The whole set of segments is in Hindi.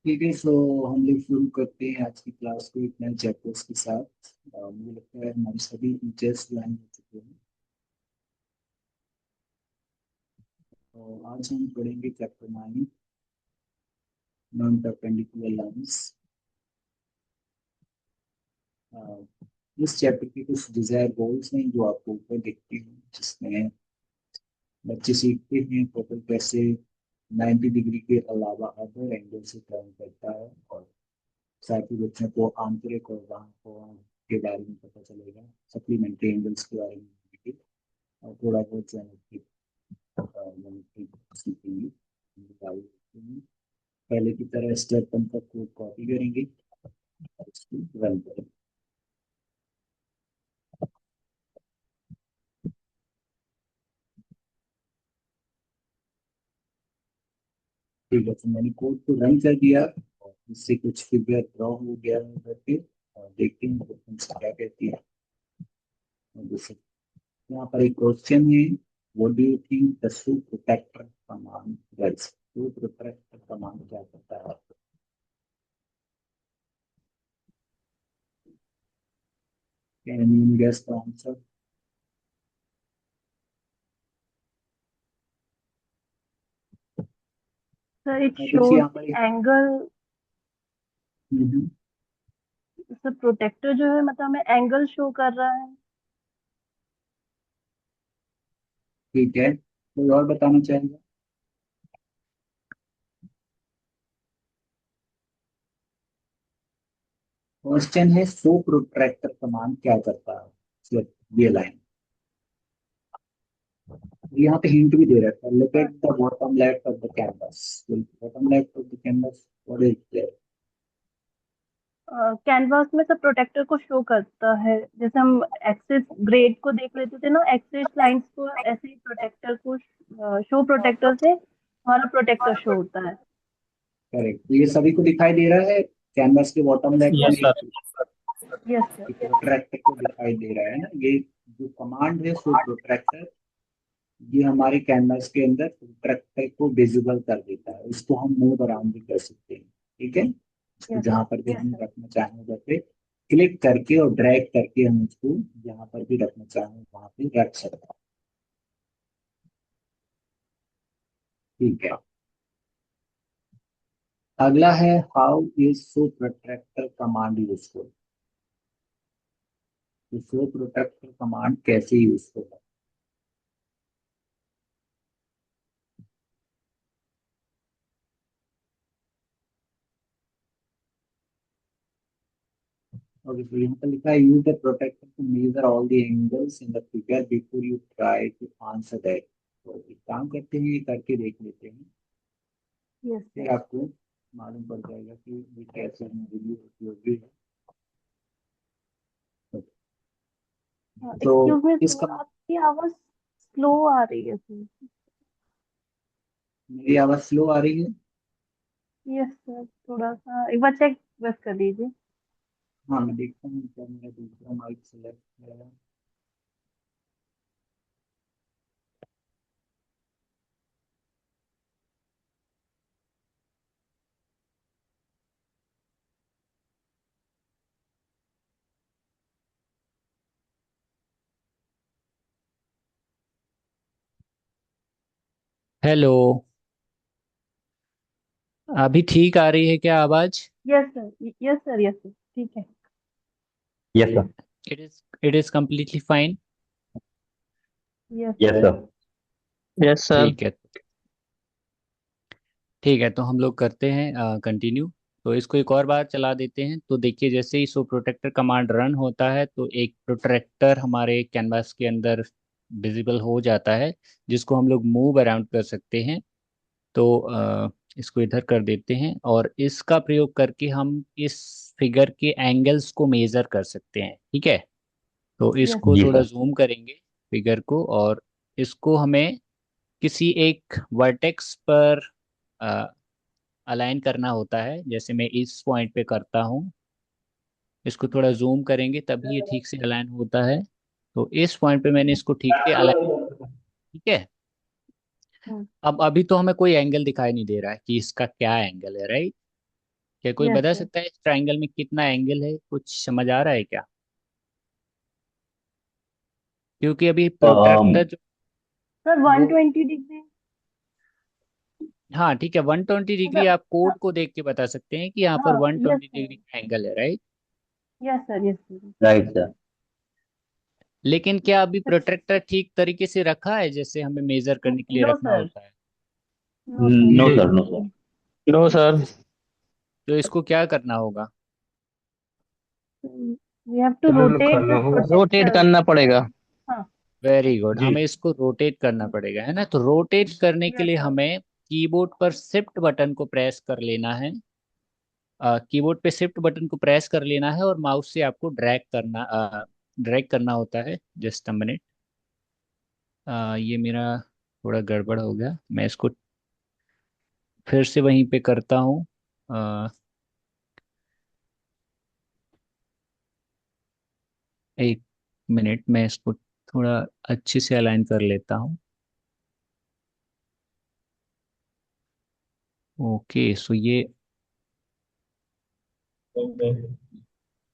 ठीक है। सो हम लोग शुरू करते हैं आज की क्लास को एक नए चैप्टर्स के साथ। मुझे लगता है हमारे सभी टीचर्स ज्वाइन हो चुके हैं। तो आज हम पढ़ेंगे चैप्टर 9, नॉन परपेंडिकुलर लाइंस। इस चैप्टर के कुछ डिजायर गोल्स हैं जो आपको ऊपर दिखते हैं, जिसमें बच्चे सीखते हैं फोटो कैसे 90 डिग्री के अलावा अदर एंगल से टर्न करता है, और साथ ही बच्चों को आंतरिक और बाह्य कोण के बारे में पता चलेगा, सप्लीमेंट्री एंगल्स के बारे में भी, और थोड़ा बहुत ज्योमेट्री सीखेंगे। पहले की तरह स्टेप 1 का कोड कॉपी करेंगे और इसको रन करेंगे। ठीक है, तो मैंने कोड को रन कर दिया और इससे कुछ फिगर ड्रॉ हो गया है उधर पे। और देखते हैं क्वेश्चन क्या कहती है। और जैसे यहाँ पर एक क्वेश्चन है, what do you think the suit protractor command does. Suit protractor command क्या करता है? Can you guess the answer? Sir it देखिए शोज यहाँ पर एक एंगल। हम्म, सर प्रोटेक्टर जो है मतलब हमें एंगल शो कर रहा है। ठीक है, कोई और बताना चाहेगा? क्वेश्चन है, सो प्रोट्रैक्टर कमांड क्या करता है? ये लाइन यहाँ पे हिंट भी दे रखा है, look at the bottom left of the canvas. Bottom left of the canvas, what is there? Canvas में सब प्रोटेक्टर को शो करता है। जैसे हम एक्सिस ग्रेड को देख लेते थे ना, एक्सिस लाइंस को, ऐसे ही प्रोटेक्टर को शो प्रोटेक्टर से हमारा प्रोटेक्टर शो होता है। करेक्ट, तो ये सभी को दिखाई दे रहा है कैनवस के बॉटम लेफ्ट यस में। सर। Yes sir. प्रोट्रैक्टर को दिखाई दे रहा है ना, ये जो कमांड है सो प्रोट्रैक्टर, ये हमारे कैनवस के अंदर प्रोट्रैक्टर को विजिबल कर देता है। इसको हम मूव अराउंड भी कर सकते हैं। ठीक है, इसको यस जहां पर भी हम रखना चाहें उधर पे क्लिक करके और ड्रैग करके हम इसको जहां पर भी रखना चाहें वहां पे रख सकते हैं। ठीक है, अगला है, how is so protractor command useful. तो सो प्रोटेक्टर कमांड कैसे यूजफुल है? और तो यहाँ पर लिखा है, use the protractor to measure all the angles in the figure before you try to answer that. तो एक काम करते हैं, ये करके देख लेते हैं, यस फिर सर। आपको मालूम पड़ जाएगा कि ये कैसे हमारे लिए उपयोगी है। तो एक्सक्यूज मी इसका सर, आपकी आवाज स्लो आ रही है सर। मेरी आवाज स्लो आ रही है? यस सर, थोड़ा सा एक बार चेक बस कर लीजिए। हाँ, मैं देखता हूँ क्या मेरा दूसरा माइक सेलेक्ट है। हेलो। अभी ठीक आ रही है क्या आवाज? Yes sir, yes sir, yes sir, ठीक है। Yes sir. It is completely fine. Yes yes sir. Sir. Yes sir. ठीक है। ठीक है, तो हम लोग करते हैं कंटिन्यू। तो इसको एक और बार चला देते हैं। तो देखिए, जैसे ही सो प्रोटेक्टर कमांड रन होता है तो एक प्रोटेक्टर हमारे कैनवास के अंदर विजिबल हो जाता है, जिसको हम लोग मूव अराउंड कर सकते हैं। तो इसको इधर कर देते हैं, और इसका प्रयोग करके हम इस फिगर के एंगल्स को मेजर कर सकते हैं। ठीक है, तो यस इसको जी थोड़ा सर। जूम करेंगे फिगर को, और इसको हमें किसी एक वर्टेक्स पर अलाइन करना होता है। जैसे मैं इस पॉइंट पे करता हूँ, इसको थोड़ा जूम करेंगे तभी ये ठीक से अलाइन होता है। तो इस पॉइंट पे मैंने इसको ठीक से अलाइन। ठीक है, सर। अब अभी तो हमें कोई एंगल दिखाई नहीं दे रहा है कि इसका क्या एंगल है, राइट। क्या कोई यस बता सर। सकता है इस ट्रायंगल में कितना एंगल है, कुछ समझ आ रहा है क्या? क्योंकि अभी um, प्रोट्रैक्टर जो सर वो 120 डिग्री। हाँ ठीक है, 120 डिग्री मतलब आप कोड को देख के बता सकते हैं कि यहाँ पर हाँ, one yes twenty sir, degree का एंगल है, right? Yes sir, yes sir. Right sir. लेकिन क्या अभी प्रोट्रैक्टर ठीक तरीके से रखा है जैसे हमें मेजर करने के लिए नो रखना सर, होता है? No sir. No sir, no sir. No sir. तो इसको क्या करना होगा? वी हैव टू चालू रोटेट करना द होगा, रोटेट प्रोटेक्टर। करना पड़ेगा। हाँ, वेरी गुड, जी। हमें इसको रोटेट करना पड़ेगा, है ना? तो रोटेट करने के यस लिए सर। हमें कीबोर्ड पर शिफ्ट बटन को प्रेस कर लेना है। कीबोर्ड पे शिफ्ट बटन को प्रेस कर लेना है और माउस से आपको ड्रैग करना होता है। जस्ट अ मिनट, ये मेरा थोड़ा गड़बड़ हो गया, मैं इसको फिर से वहीं पे करता हूँ। अ, एक मिनट, मैं इसको थोड़ा अच्छे से अलाइन कर लेता हूँ। ओके, सो ये,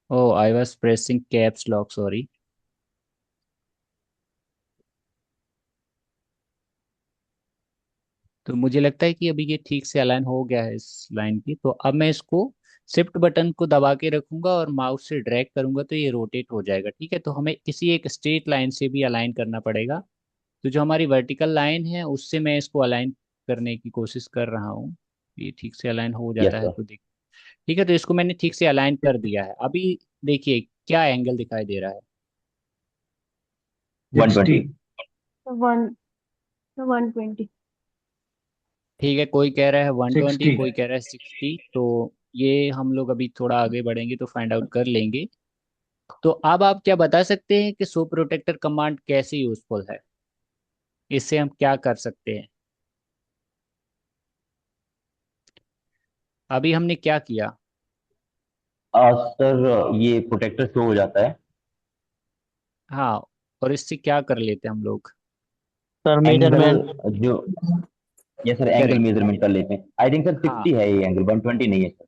oh I was pressing caps lock, sorry. तो मुझे लगता है कि अभी ये ठीक से अलाइन हो गया है इस लाइन की। तो अब मैं इसको शिफ्ट बटन को दबा के रखूंगा और माउस से ड्रैग करूंगा तो ये रोटेट हो जाएगा, ठीक है? तो हमें किसी एक स्ट्रेट लाइन से भी अलाइन करना पड़ेगा। तो जो हमारी वर्टिकल लाइन है उससे मैं इसको अलाइन करने की कोशिश कर रहा हूँ। ये ठीक से अलाइन हो यस जाता है सर। तो देख, ठीक है, तो इसको मैंने ठीक से अलाइन कर दिया है। अभी देखिए क्या एंगल दिखाई दे रहा है। 60। 120। तो 120। ठीक है, कोई कह रहा है 120, 60। कोई कह रहा है 60। तो ये हम लोग अभी थोड़ा आगे बढ़ेंगे तो फाइंड आउट कर लेंगे। तो अब आप क्या बता सकते हैं कि सो प्रोटेक्टर कमांड कैसे यूजफुल है? इससे हम क्या कर सकते हैं? अभी हमने क्या किया? सर ये प्रोटेक्टर शो हो जाता है। हाँ, और इससे क्या कर लेते हैं हम लोग? Sir angle measurement. जो, yes sir, angle correct. Measurement कर लेते हैं। आई थिंक सर हाँ 60 है ये एंगल, 120 नहीं है सर।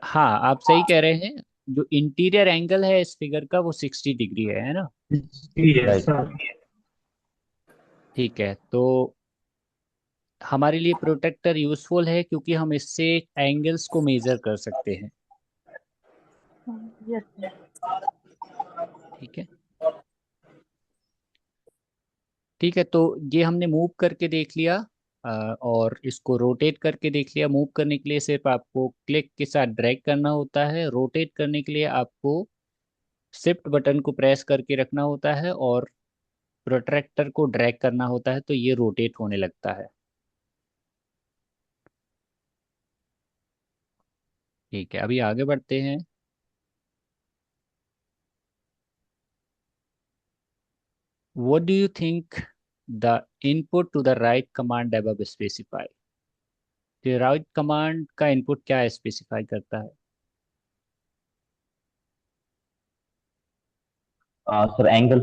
हाँ, आप सही कह रहे हैं। जो इंटीरियर एंगल है इस फिगर का वो 60 डिग्री है ना? Yes right. सर। ठीक है, तो हमारे लिए प्रोटेक्टर यूजफुल है क्योंकि हम इससे एंगल्स को मेजर कर सकते हैं। Yes sir. ठीक है, ठीक है, तो ये हमने मूव करके देख लिया। और इसको रोटेट करके देख लिया। मूव करने के लिए सिर्फ आपको क्लिक के साथ ड्रैग करना होता है, रोटेट करने के लिए आपको शिफ्ट बटन को प्रेस करके रखना होता है और प्रोट्रैक्टर को ड्रैग करना होता है तो ये रोटेट होने लगता है। ठीक है, अभी आगे बढ़ते हैं। What do you think the input to the right command above specify? तो राइट कमांड का इनपुट क्या स्पेसिफाई करता है? Sir angle.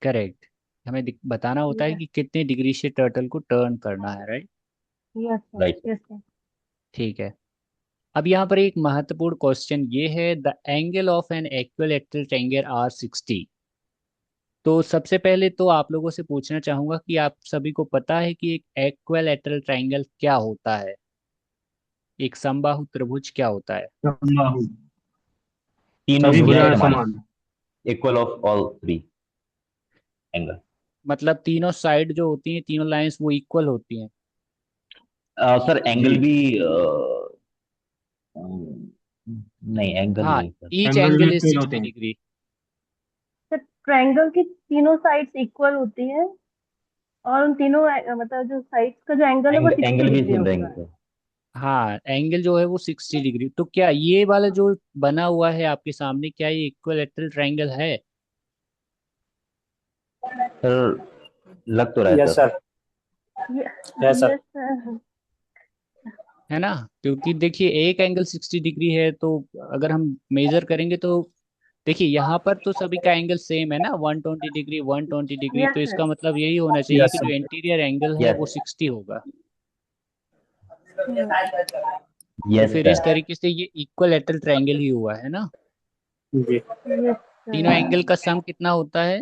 करेक्ट, हमें बताना होता है यस, कि कितने डिग्री से टर्टल को टर्न करना है, right? Yes sir, right. Yes sir. ठीक है, अब यहाँ पर एक महत्वपूर्ण क्वेश्चन ये है, the angle of an equilateral triangle are 60। तो सबसे पहले तो आप लोगों से पूछना चाहूंगा कि आप सभी को पता है कि एक इक्विलैटरल ट्रायंगल क्या होता है? एक समबाहु त्रिभुज क्या होता है? बाहु। तीनों सभी भुजाएं भुजाएं समान है। समान। Equal of all 3 angle. मतलब तीनों साइड जो होती हैं, तीनों लाइंस वो इक्वल होती हैं? सर जी। एंगल भी नहीं, एंगल हाँ, नहीं सर। ईच एंगल एंगल भी इज तीन होते 60 हैं। डिग्री। सर ट्रायंगल की तीनों साइड्स इक्वल होती हैं और उन तीनों मतलब जो साइड्स का जो एंगल है वो सिक्सटी एंगल भी डिग्री सेम होता रहेंगे है। सर। हाँ, एंगल जो है वो 60 डिग्री। तो क्या ये वाला जो बना हुआ है आपके सामने, क्या ये इक्विलैटरल ट्रायंगल है? सर लग तो रहा है yes sir. Sir. Yes sir. Yes sir. है ना? क्योंकि देखिए एक एंगल 60 डिग्री है तो अगर हम मेजर करेंगे तो देखिए यहाँ पर तो सभी का एंगल सेम है ना, 120 डिग्री 120 डिग्री। यस तो सर। इसका मतलब यही होना चाहिए यस कि जो सर। इंटीरियर एंगल है वो यस। 60 होगा। तो यस फिर इस सर। तरीके से ये इक्वलेटरल ट्रायंगल ही हुआ है ना। जी। यस तीनों सर। एंगल का सम कितना होता है?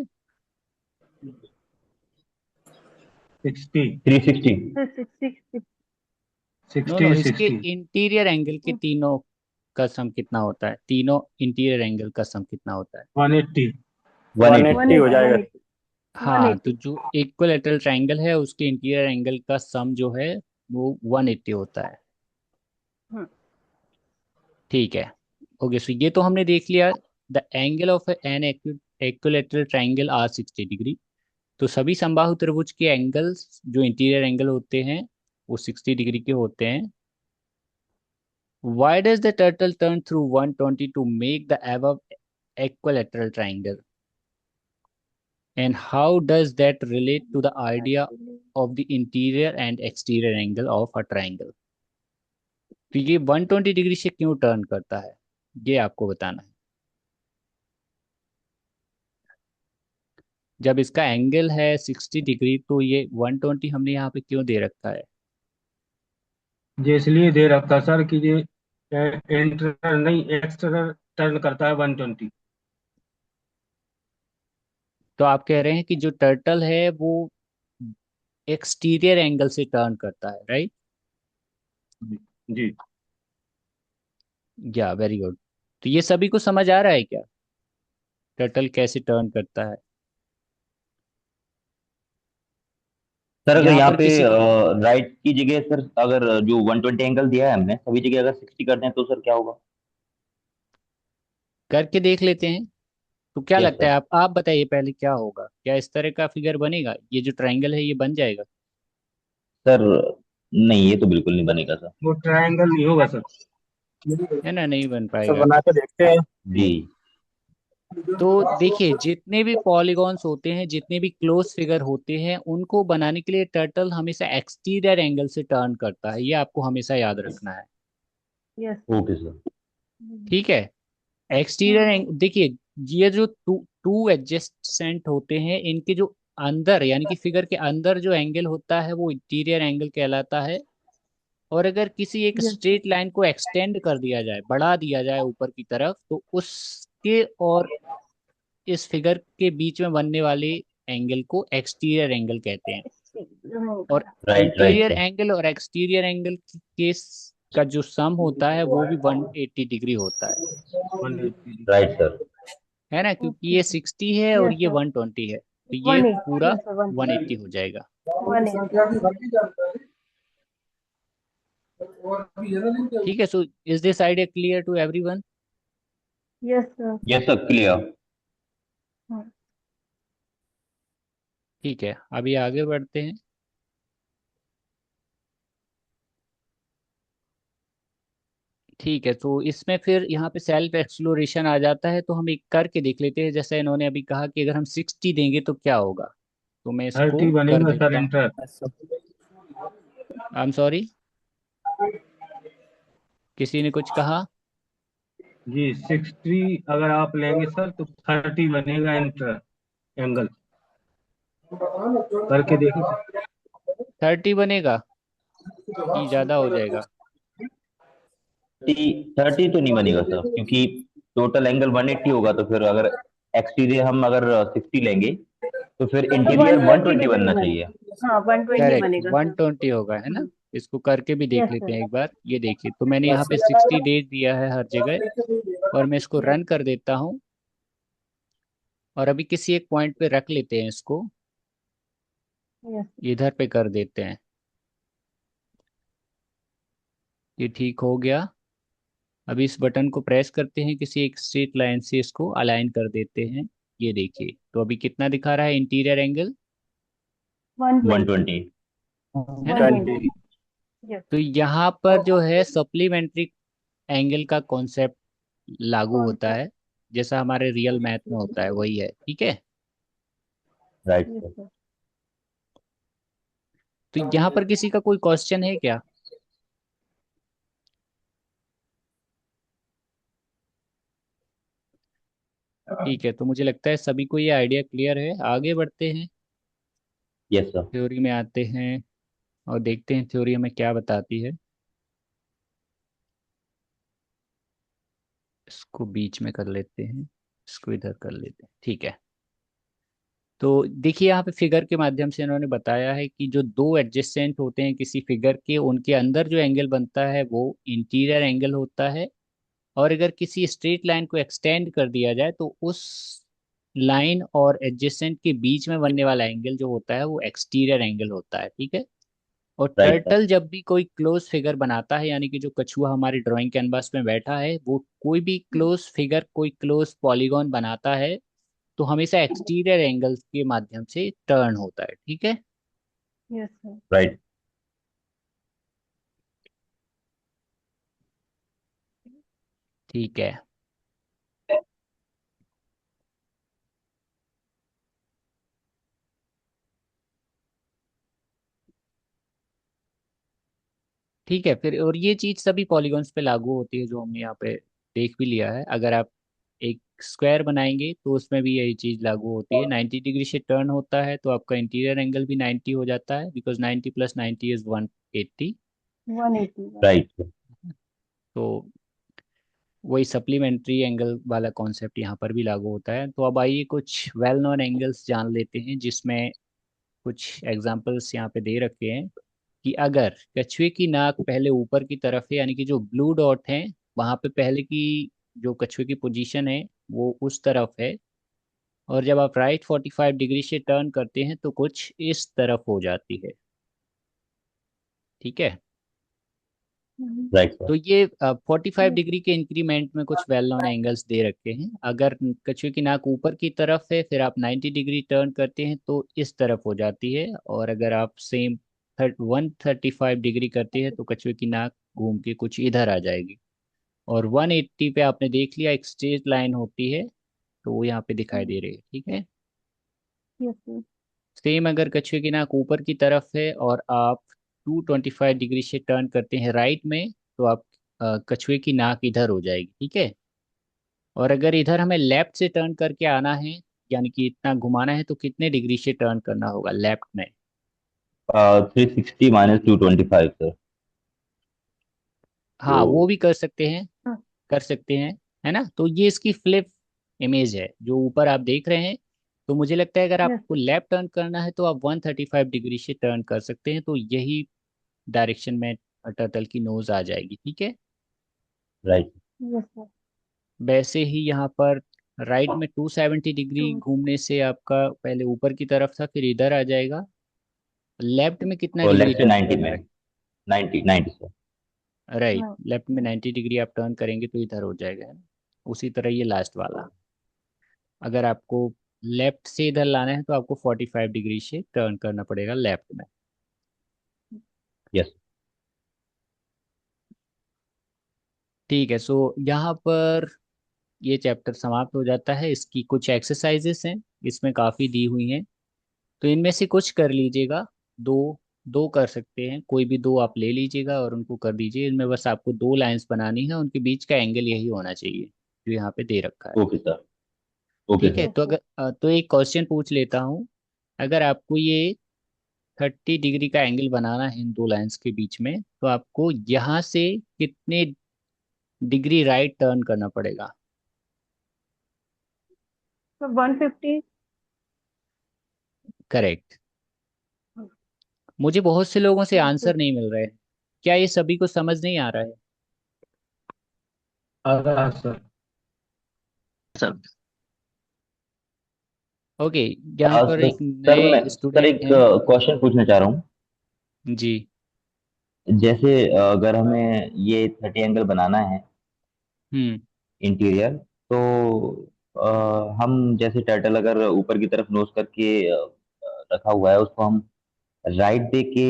60 360। सर 60 नो 60 नो, इसके 60 इंटीरियर एंगल के तीनों का सम कितना होता है? तीनों इंटीरियर एंगल का सम कितना होता है? 180 180। 180 हो जाएगा। 180 हाँ, तो 180। जो इक्वलेटरल ट्रायंगल है उसके इंटीरियर एंगल का सम जो है वो 180 होता है। ठीक है। ओके, सो ये तो हमने देख लिया। The angle of an equilateral triangle are 60 degree. तो सभी समबाहु त्रिभुज के एंगल्स जो इंटीरियर एंगल होते हैं वो 60 डिग्री के होते हैं। Why does the turtle turn through 120 to make the above equilateral triangle? And how does that relate to the idea of the interior and exterior angle of a triangle? तो ये 120 डिग्री से क्यों टर्न करता है, ये आपको बताना है। जब इसका एंगल है 60 डिग्री तो ये 120 हमने यहाँ पे क्यों दे रखा है? ये इसलिए दे रखा सर कि ये इंटर नहीं एक्सटर्नल टर्न करता है 120। तो आप कह रहे हैं कि जो टर्टल है वो एक्सटीरियर एंगल से टर्न करता है, राइट? जी। या वेरी गुड। तो ये सभी को समझ आ रहा है क्या, टर्टल कैसे टर्न करता है? सर अगर यहाँ यहाँ पर पे किसी राइट की जगह सर अगर जो 120 एंगल दिया है हमने सभी जगह अगर 60 कर दें तो सर क्या होगा? करके देख लेते हैं। तो क्या यस लगता है, सर। आप बताइए पहले क्या होगा, क्या इस तरह का फिगर बनेगा, ये जो ट्रायंगल है ये बन जाएगा? सर नहीं, ये तो बिल्कुल नहीं बनेगा सर। वो ट्रायंगल नहीं होगा सर। है ना, नहीं बन तो पाएगा। बना के देखते हैं। जी। तो देखिए, जितने भी पॉलीगॉन्स होते हैं, जितने भी क्लोज फिगर होते हैं, उनको बनाने के लिए टर्टल हमेशा एक्सटीरियर एंगल से टर्न करता है, ये आपको हमेशा याद रखना है। यस। Okay sir. ठीक है। एक्सटीरियर एंगल देखिए, ये जो टू टू एडजेसेंट होते हैं, इनके जो अंदर यानी कि फिगर के अंदर जो एंगल होता है वो इंटीरियर एंगल कहलाता है। और अगर किसी एक यस। स्ट्रेट लाइन को एक्सटेंड कर दिया जाए, बढ़ा दिया जाए ऊपर की तरफ, तो उसके और इस फिगर के बीच में बनने वाले एंगल को एक्सटीरियर एंगल कहते हैं। और right right interior sir. Angle और एक्सटीरियर एंगल के का जो सम होता है वो भी 180 डिग्री होता 180। Right sir. है ना, क्योंकि ओके ये सर। 60 है और यस ये सर। 120 है, तो ये 180। पूरा यस सर 180 हो जाएगा। 180। ठीक है, so is this idea clear to everyone? Yes sir. Yes sir, clear. ठीक है, अभी आगे बढ़ते हैं। ठीक है, तो इसमें फिर यहाँ पे सेल्फ एक्सप्लोरेशन आ जाता है, तो हम एक करके देख लेते हैं। जैसे इन्होंने अभी कहा कि अगर हम 60 देंगे तो क्या होगा, तो मैं इसको 30 कर बनेगा सर देता हूँ। इंटर। आई एम सॉरी, किसी ने कुछ कहा? जी 60 अगर आप लेंगे सर तो 30 बनेगा इंटर एंगल। करके देखिए सर। 30 बनेगा कि ज़्यादा हो जाएगा? 30 तो नहीं बनेगा सर, क्योंकि टोटल एंगल 180 होगा, तो फिर अगर एक्सटीरियर हम अगर 60 लेंगे तो फिर तो इंटीरियर 120 120 डिग्री बनना चाहिए। बनेगा। हाँ 120 करेक्ट, बनेगा सर। 120 होगा, है ना। इसको करके भी देख यस लेते सर। हैं एक बार। ये देखिए, तो मैंने यहाँ पे 60 डेज दिया है हर जगह, और मैं इसको यस। रन कर देता हूँ। और अभी किसी एक पॉइंट पे रख लेते हैं इसको, यस। इधर पे कर देते हैं। ये ठीक हो गया। अभी इस बटन को प्रेस करते हैं, किसी एक स्ट्रेट लाइन से इसको अलाइन कर देते हैं। ये देखिए, तो अभी कितना दिखा रहा है इंटीरियर एंगल? 120। 120। है ना। 120। यस। तो यहाँ पर जो है सप्लीमेंट्री एंगल का कॉन्सेप्ट लागू होता कॉन्सेप्ट। है, जैसा हमारे रियल मैथ में होता है वही है। ठीक है। Right yes sir. सर। तो यहाँ पर किसी का कोई क्वेश्चन है क्या? ठीक है, तो मुझे लगता है सभी को ये आइडिया क्लियर है। आगे बढ़ते हैं, यस सर। थ्योरी में आते हैं और देखते हैं थ्योरी हमें क्या बताती है। इसको बीच में कर लेते हैं, इसको इधर कर लेते हैं, ठीक है। तो देखिए यहाँ पे फिगर के माध्यम से इन्होंने बताया है कि जो दो एडजेसेंट होते हैं किसी फिगर के, उनके अंदर जो एंगल बनता है वो इंटीरियर एंगल होता है। और अगर किसी स्ट्रेट लाइन को एक्सटेंड कर दिया जाए तो उस लाइन और एडजेसेंट के बीच में बनने वाला एंगल जो होता है वो एक्सटीरियर एंगल होता है, ठीक है। और राइट सर। टर्टल जब भी कोई क्लोज फिगर बनाता है, यानी कि जो कछुआ हमारी ड्राइंग कैनवास में बैठा है, वो कोई भी क्लोज फिगर, कोई क्लोज पॉलीगॉन बनाता है तो हमेशा एक्सटीरियर एंगल्स के माध्यम से टर्न होता है, ठीक है। Yes sir. राइट। ठीक है। ठीक है फिर, और ये चीज सभी पॉलीगॉन्स पे लागू होती है जो हमने यहाँ पे देख भी लिया है। अगर आप एक स्क्वायर बनाएंगे तो उसमें भी यही चीज लागू होती है। 90 डिग्री से टर्न होता है तो आपका इंटीरियर एंगल भी 90 हो जाता है, because 90 plus 90 is 180। 180। Right sir. तो वही सप्लीमेंट्री एंगल वाला कॉन्सेप्ट यहाँ पर भी लागू होता है। तो अब आइए कुछ वेल नोन एंगल्स जान लेते हैं, जिसमें कुछ एग्जांपल्स यहाँ पे दे रखे हैं कि अगर कछुए की नाक पहले ऊपर की तरफ है, यानी कि जो ब्लू डॉट है वहां पे पहले की जो कछुए की पोजीशन है वो उस तरफ है, और जब आप राइट 45 डिग्री से टर्न करते हैं तो कुछ इस तरफ हो जाती है, ठीक है। Right sir. तो ये 45 डिग्री के इंक्रीमेंट में कुछ वेल नोन एंगल्स दे रखे हैं। अगर कछुए की नाक ऊपर की तरफ है फिर आप 90 डिग्री टर्न करते हैं तो इस तरफ हो जाती है, और अगर आप सेम 135 डिग्री करते हैं तो कछुए की नाक घूम के कुछ इधर आ जाएगी। और 180 पे आपने देख लिया एक स्ट्रेट लाइन होती है, तो वो यहाँ पे दिखाई दे रही है, ठीक है। Yes sir. सेम अगर कछुए की नाक ऊपर की तरफ है और आप 225 डिग्री से टर्न करते हैं राइट में, तो आप कछुए की नाक इधर हो जाएगी, ठीक है। और अगर इधर हमें लेफ्ट से टर्न करके आना है, यानी कि इतना घुमाना है, तो कितने डिग्री से टर्न करना होगा लेफ्ट में? 360 माइनस 225 सर। हाँ, वो तो भी कर सकते हैं, हाँ। कर सकते हैं, है ना। तो ये इसकी फ्लिप इमेज है जो ऊपर आप देख रहे हैं। तो मुझे लगता है अगर यस आपको सर। लेफ्ट टर्न करना है तो आप 135 डिग्री से टर्न कर सकते हैं, तो यही डायरेक्शन में टर्टल की नोज आ जाएगी, ठीक है। राइट। Yes sir. वैसे ही यहाँ पर राइट में 270 डिग्री तो घूमने से आपका पहले ऊपर की तरफ था फिर इधर आ जाएगा। लेफ्ट में कितना और डिग्री लेफ्ट से टर्न 90 करना में है? 90 सर। राइट, हाँ। लेफ्ट में 90 डिग्री आप टर्न करेंगे तो इधर हो जाएगा, है ना। उसी तरह ये लास्ट वाला, अगर आपको लेफ्ट से इधर लाना है तो आपको 45 डिग्री से टर्न करना पड़ेगा लेफ्ट में। यस। ठीक है, सो यहाँ पर ये चैप्टर समाप्त हो जाता है। इसकी कुछ एक्सरसाइजेस हैं, इसमें काफ़ी दी हुई हैं, तो इनमें से कुछ कर लीजिएगा। दो दो कर सकते हैं, कोई भी दो आप ले लीजिएगा और उनको कर दीजिए। इनमें बस आपको दो लाइंस बनानी है, उनके बीच का एंगल यही होना चाहिए जो यहाँ पे दे रखा है, ओके सर। ओके ठीक है। सर। यस तो सर। अगर तो एक क्वेश्चन पूछ लेता हूँ। अगर आपको ये 30 डिग्री का एंगल बनाना है इन दो लाइंस के बीच में, तो आपको यहाँ से कितने डिग्री राइट टर्न करना पड़ेगा? तो 150। करेक्ट। मुझे बहुत से लोगों से यस सर। आंसर नहीं मिल रहे हैं, क्या ये सभी को समझ नहीं आ रहा है? आ रहा सर। ओके, यहाँ पर एक सर मैं नए सर स्टूडेंट एक हैं। क्वेश्चन पूछना चाह रहा हूँ। जी। जैसे अगर हमें ये 30 एंगल बनाना है हम्म। इंटीरियर, तो हम जैसे टर्टल अगर ऊपर की तरफ नोज करके रखा हुआ है, उसको हम राइट दे के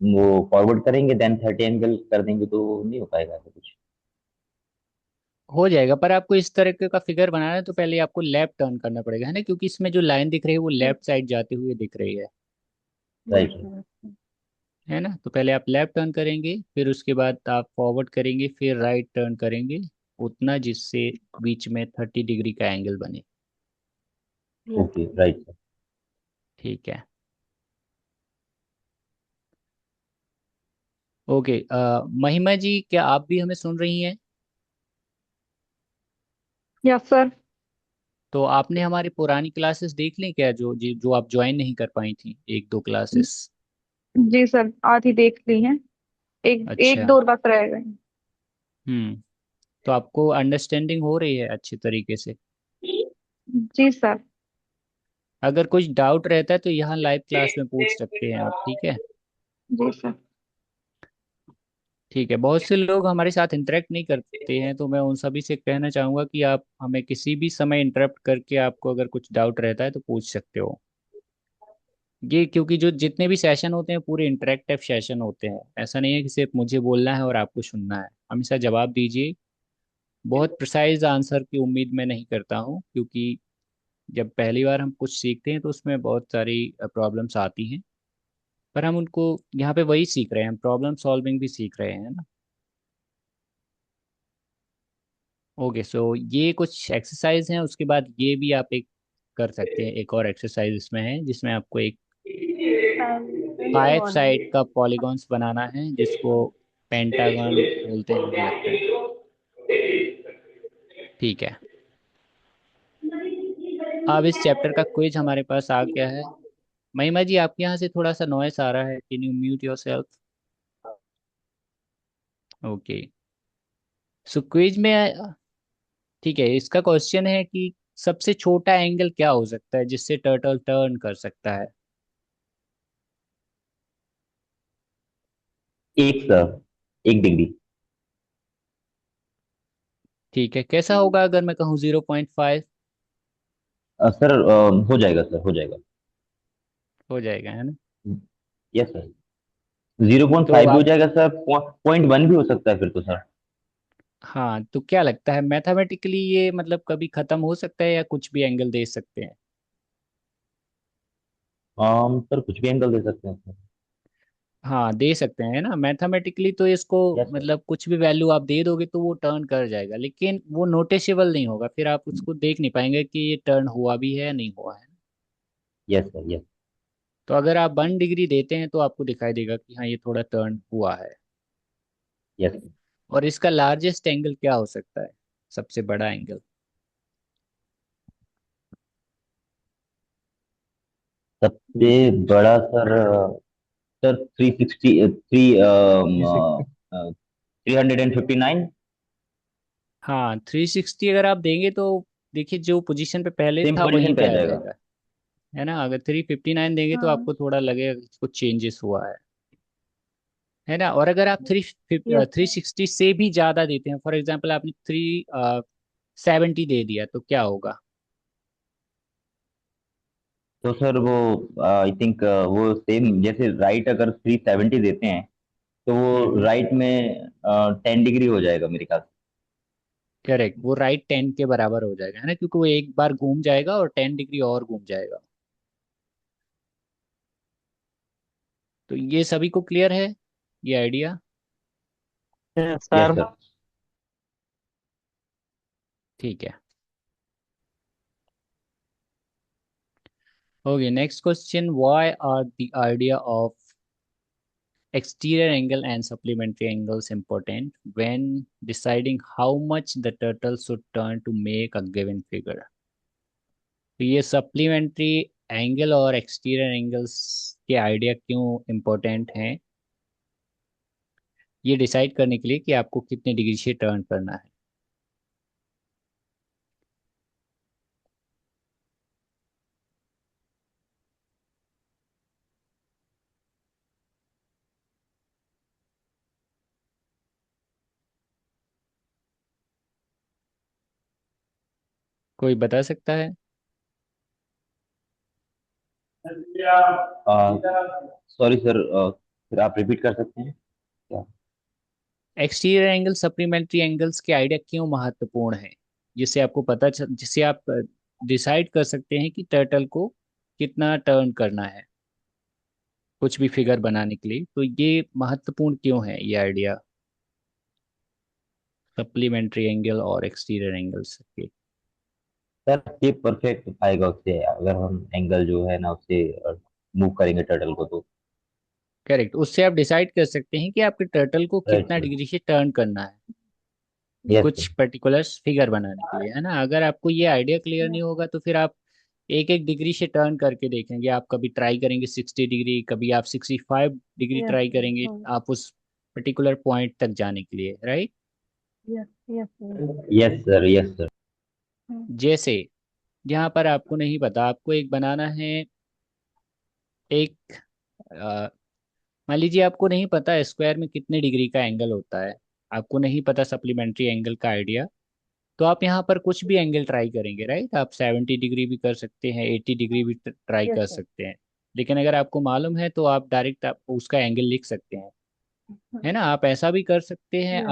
वो फॉरवर्ड करेंगे, देन 30 एंगल कर देंगे, तो नहीं हो पाएगा ऐसा कुछ? हो जाएगा, पर आपको इस तरह का फिगर बनाना है तो पहले आपको लेफ्ट टर्न करना पड़ेगा, है ना, क्योंकि इसमें जो लाइन दिख रही है वो यस। लेफ्ट साइड जाते हुए दिख रही यस राइट। सर। है ना। तो पहले आप लेफ्ट टर्न करेंगे, फिर उसके बाद आप फॉरवर्ड करेंगे, फिर राइट टर्न करेंगे, उतना जिससे बीच में 30 डिग्री का एंगल बने, yes okay. Sir. Right sir. ठीक है। ओके, महिमा जी क्या आप भी हमें सुन रही हैं? Yes sir. तो आपने हमारी पुरानी क्लासेस देख ली क्या, जो जो आप ज्वाइन नहीं कर पाई थी, एक दो क्लासेस? जी सर, आधी देख ली है। एक एक अच्छा। दो बस रह गए। हम्म। तो आपको अंडरस्टैंडिंग हो रही है अच्छी तरीके से? जी सर। अगर कुछ डाउट रहता है तो यहाँ लाइव क्लास में पूछ सकते हैं आप, ठीक है? जी सर। ठीक है, बहुत से लोग हमारे साथ इंटरेक्ट नहीं करते हैं, तो मैं उन सभी से कहना चाहूँगा कि आप हमें किसी भी समय इंटरप्ट करके आपको अगर कुछ डाउट रहता है तो पूछ सकते हो। ये क्योंकि जो जितने भी सेशन होते हैं पूरे इंटरेक्टिव सेशन होते हैं, ऐसा नहीं है कि सिर्फ मुझे बोलना है और आपको सुनना है। हमेशा जवाब दीजिए। बहुत प्रिसाइज आंसर की उम्मीद मैं नहीं करता हूँ, क्योंकि जब पहली बार हम कुछ सीखते हैं तो उसमें बहुत सारी प्रॉब्लम्स आती हैं। पर हम उनको यहाँ पे वही सीख रहे हैं, हम प्रॉब्लम सॉल्विंग भी सीख रहे हैं ना। ओके, सो ये कुछ एक्सरसाइज हैं, उसके बाद ये भी आप एक कर सकते हैं। एक और एक्सरसाइज इसमें है जिसमें आपको एक फाइव पेंटागन। साइड का पॉलीगॉन्स बनाना है, जिसको पेंटागन बोलते हैं मुझे लगता है। ठीक है, अब इस चैप्टर का क्विज हमारे पास आ गया है। महिमा जी, आपके यहाँ से थोड़ा सा नॉइस आ रहा है, can you mute your self? Okay, so quiz में ठीक है, इसका क्वेश्चन है कि सबसे छोटा एंगल क्या हो सकता है जिससे टर्टल टर्न कर सकता है? एक सर, 1 डिग्री। ठीक है, कैसा होगा अगर मैं कहूँ 0.5? सर हो जाएगा सर, हो जाएगा। हो जाएगा, है ना? Yes sir. 0.5 तो भी हो आप, जाएगा सर, 0.1 भी हो सकता है फिर तो सर। हाँ, तो क्या लगता है मैथमेटिकली ये मतलब कभी खत्म हो सकता है या कुछ भी एंगल दे सकते हैं? सर कुछ भी एंगल दे सकते हैं सर। हाँ, दे सकते हैं ना मैथमेटिकली, तो इसको यस सर। मतलब कुछ भी वैल्यू आप दे दोगे तो वो टर्न कर जाएगा, लेकिन वो नोटिसेबल नहीं होगा, फिर आप उसको देख नहीं पाएंगे कि ये टर्न हुआ भी है या नहीं हुआ है। Yes sir. यस। तो अगर आप 1 डिग्री देते हैं तो आपको दिखाई देगा कि हाँ ये थोड़ा टर्न हुआ है। यस। और इसका लार्जेस्ट एंगल क्या हो सकता है, सबसे बड़ा एंगल? सबसे बड़ा सर, सर 360, 359। हाँ, 360 अगर आप देंगे तो देखिए जो पोजीशन पे पहले सेम था पोजीशन वहीं पे पे आ आ जाएगा। जाएगा, है ना? अगर 359 देंगे तो हाँ। आपको थोड़ा लगेगा कि कुछ चेंजेस हुआ है ना? और अगर आप यस थ्री सर। सिक्सटी से भी ज्यादा देते हैं, फॉर एग्जाम्पल आपने 370 दे दिया, तो क्या होगा? तो सर वो आई थिंक वो सेम जैसे राइट, अगर 370 देते हैं तो वो हम्म। राइट में 10 डिग्री हो जाएगा मेरे ख्याल से। करेक्ट, वो राइट 10 के बराबर हो जाएगा, है ना? क्योंकि वो एक बार घूम जाएगा और 10 डिग्री और घूम जाएगा। तो ये सभी को क्लियर है, ये आइडिया? Yes sir. सर। ठीक है। Okay, next question, why are the idea of exterior angle and supplementary angles important when deciding how much the turtle should turn to make a given figure? तो ये सप्लीमेंट्री एंगल और एक्सटीरियर एंगल्स के आइडिया क्यों इम्पोर्टेंट हैं, ये डिसाइड करने के लिए कि आपको कितने डिग्री से टर्न करना है। कोई बता सकता है? सॉरी सर, फिर आप रिपीट कर सकते हैं क्या? एक्सटीरियर एंगल सप्लीमेंट्री एंगल्स के आइडिया क्यों महत्वपूर्ण है, जिससे आप डिसाइड कर सकते हैं कि टर्टल को कितना टर्न करना है कुछ भी फिगर बनाने के लिए। तो ये महत्वपूर्ण क्यों है ये आइडिया, सप्लीमेंट्री एंगल और एक्सटीरियर एंगल्स के? सर ये परफेक्ट आएगा उससे, अगर हम एंगल जो है ना उससे मूव करेंगे टर्टल को तो। करेक्ट, उससे आप डिसाइड कर सकते हैं कि आपके टर्टल को राइट कितना सर। डिग्री से टर्न करना है। यस कुछ पर्टिकुलर फिगर बनाने के लिए, है ना। अगर आपको ये आइडिया क्लियर नहीं होगा तो फिर आप एक एक डिग्री से टर्न करके देखेंगे। आप कभी ट्राई करेंगे 60 डिग्री, कभी आप 65 डिग्री यस ट्राई सर। करेंगे आप उस पर्टिकुलर पॉइंट तक जाने के लिए, right. Yes yes sir. Yes sir, yes sir. जैसे यहाँ पर आपको नहीं पता, आपको एक बनाना है एक मान लीजिए आपको नहीं पता स्क्वायर में कितने डिग्री का एंगल होता है, आपको नहीं पता सप्लीमेंट्री एंगल का आइडिया। तो आप यहाँ पर कुछ भी एंगल ट्राई करेंगे, राइट। आप 70 डिग्री भी कर सकते हैं, 80 डिग्री भी ट्राई यस कर सर। सकते हैं। लेकिन अगर आपको मालूम है तो आप डायरेक्ट आप उसका एंगल लिख सकते हैं, है ना। आप ऐसा भी कर सकते हैं, यस सर।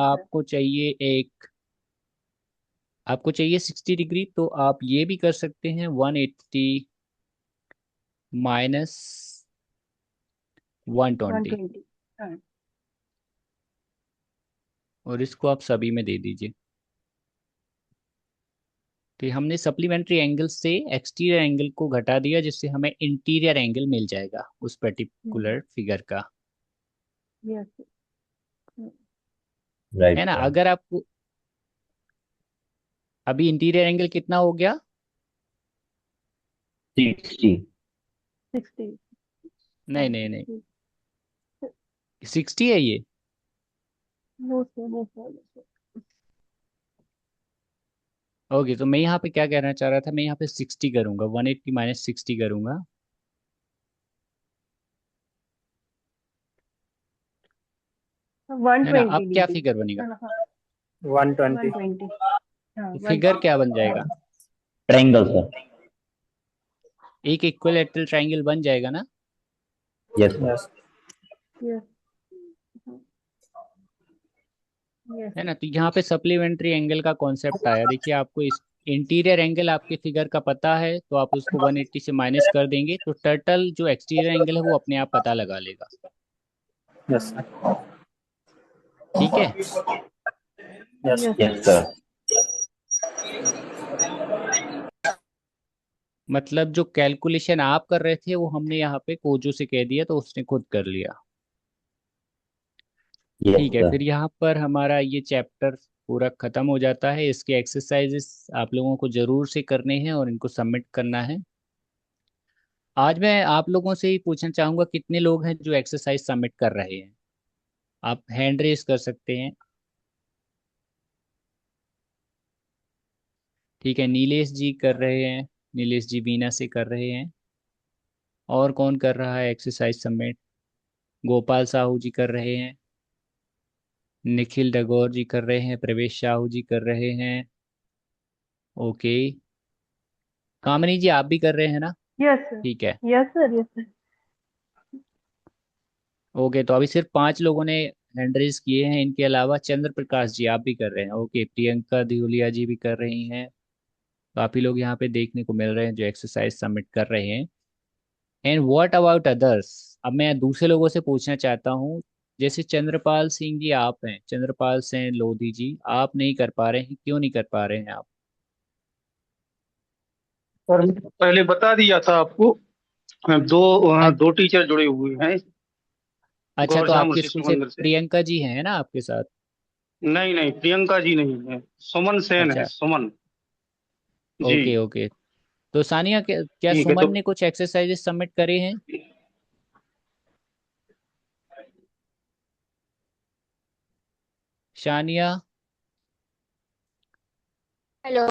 आपको चाहिए 60 डिग्री, तो आप ये भी कर सकते हैं 180 माइनस 120, 120। हाँ। और इसको आप सभी में दे दीजिए। तो हमने सप्लीमेंट्री एंगल से एक्सटीरियर एंगल को घटा दिया, जिससे हमें इंटीरियर एंगल मिल जाएगा उस पर्टिकुलर फिगर का, यस। है राइट ना। सर। अगर आपको अभी इंटीरियर एंगल कितना हो गया, 60। 60। नहीं नहीं नहीं, 60 है ये। No sir, no sir. Okay, तो मैं यहाँ पे क्या कहना चाह रहा था, मैं यहाँ पे 60 करूंगा, 180 माइनस 60 करूंगा। वन है ना, ट्वेंटी अब क्या डिग्री फिगर बनेगा, है ना। हाँ। 120। 120। हाँ, फिगर 120। क्या बन जाएगा, ट्रायंगल सर। एक इक्विलैटरल ट्रायंगल बन जाएगा ना। Yes sir. Yes. Yes. Yes है ना, सर। तो यहाँ पे सप्लीमेंट्री एंगल का कॉन्सेप्ट आया। देखिए, आपको इस इंटीरियर एंगल आपके फिगर का पता है, तो आप उसको 180 से माइनस कर देंगे, तो टोटल जो एक्सटीरियर एंगल है वो अपने आप पता लगा लेगा। Yes sir. ठीक है। Yes. Yes yes sir. Sir. मतलब जो कैलकुलेशन आप कर रहे थे वो हमने यहाँ पे कोजो से कह दिया, तो उसने खुद कर लिया। यस ठीक है, सर। फिर यहाँ पर हमारा ये चैप्टर पूरा खत्म हो जाता है। इसके एक्सरसाइजेस आप लोगों को जरूर से करने हैं और इनको सबमिट करना है। आज मैं आप लोगों से ही पूछना चाहूंगा, कितने लोग हैं जो एक्सरसाइज सबमिट कर रहे हैं। आप हैंड रेस कर सकते हैं। ठीक है, नीलेश जी कर रहे हैं, नीलेश जी बीना से कर रहे हैं। और कौन कर रहा है एक्सरसाइज सबमिट, गोपाल साहू जी कर रहे हैं, निखिल डगौर जी कर रहे हैं, प्रवेश साहू जी कर रहे हैं। ओके, कामिनी जी आप भी कर रहे हैं ना। Yes sir. ठीक है। Yes sir. Yes sir. Okay, तो अभी सिर्फ 5 लोगों ने हैंड रेज किए हैं, इनके अलावा चंद्र प्रकाश जी आप भी कर रहे हैं। ओके, प्रियंका दिहुलिया जी भी कर रही हैं। काफी लोग यहाँ पे देखने को मिल रहे हैं जो एक्सरसाइज सबमिट कर रहे हैं। एंड व्हाट अबाउट अदर्स, अब मैं दूसरे लोगों से पूछना चाहता हूँ। जैसे चंद्रपाल सिंह जी आप हैं, चंद्रपाल सिंह लोधी जी, आप नहीं कर पा रहे हैं, क्यों नहीं कर पा रहे हैं आप। सर पहले बता दिया था आपको। अ- दो टीचर जुड़े हुए हैं अच्छा, तो गौरधाम आपके ऋषि स्कूल से मंदिर से। प्रियंका जी हैं ना आपके साथ। नहीं नहीं, प्रियंका जी नहीं है, सुमन सेन है, अच्छा, सुमन जी। Okay okay. तो सानिया, क्या ठीक है तो सुमन ने कुछ एक्सरसाइजेस सबमिट करे हैं। शानिया। हेलो।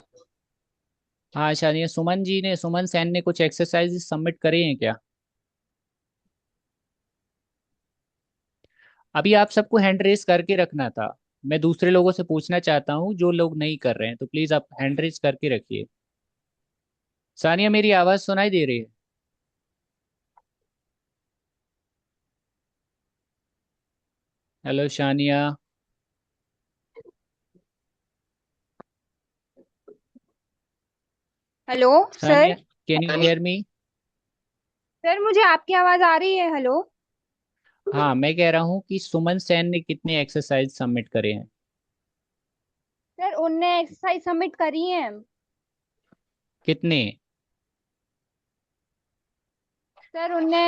हाँ शानिया, सुमन सेन ने कुछ एक्सरसाइजेस सबमिट करे हैं क्या। अभी आप सबको हैंड रेस करके रखना था। मैं दूसरे लोगों से पूछना चाहता हूँ, जो लोग नहीं कर रहे हैं तो प्लीज आप हैंड रेस करके रखिए। सानिया, मेरी आवाज सुनाई दे रही है। Hello Shania. Hello Sania, sir. Can you hear me. Sir मुझे आपकी आवाज आ रही है। हेलो। हाँ, मैं कह रहा हूँ कि सुमन सेन ने कितने एक्सरसाइज सबमिट करे हैं। सर उनने एक्सरसाइज सबमिट करी है। कितने। सर उनने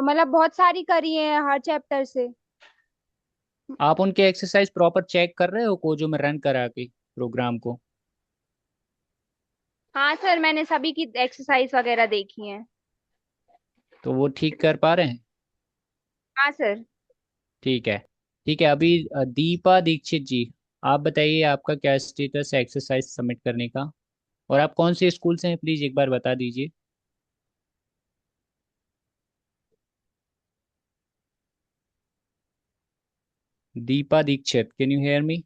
मतलब बहुत सारी करी है हर चैप्टर से। आप उनके एक्सरसाइज प्रॉपर चेक कर रहे हो कोजो में रन करा के प्रोग्राम को? हाँ सर, मैंने सभी की एक्सरसाइज वगैरह देखी है। तो वो ठीक कर पा रहे हैं? हाँ सर। ठीक है। ठीक है, अभी दीपा दीक्षित जी, आप बताइए आपका क्या स्टेटस है एक्सरसाइज सबमिट करने का, और आप कौन से स्कूल से हैं प्लीज एक बार बता दीजिए। Deepa Dikshit, can you hear me?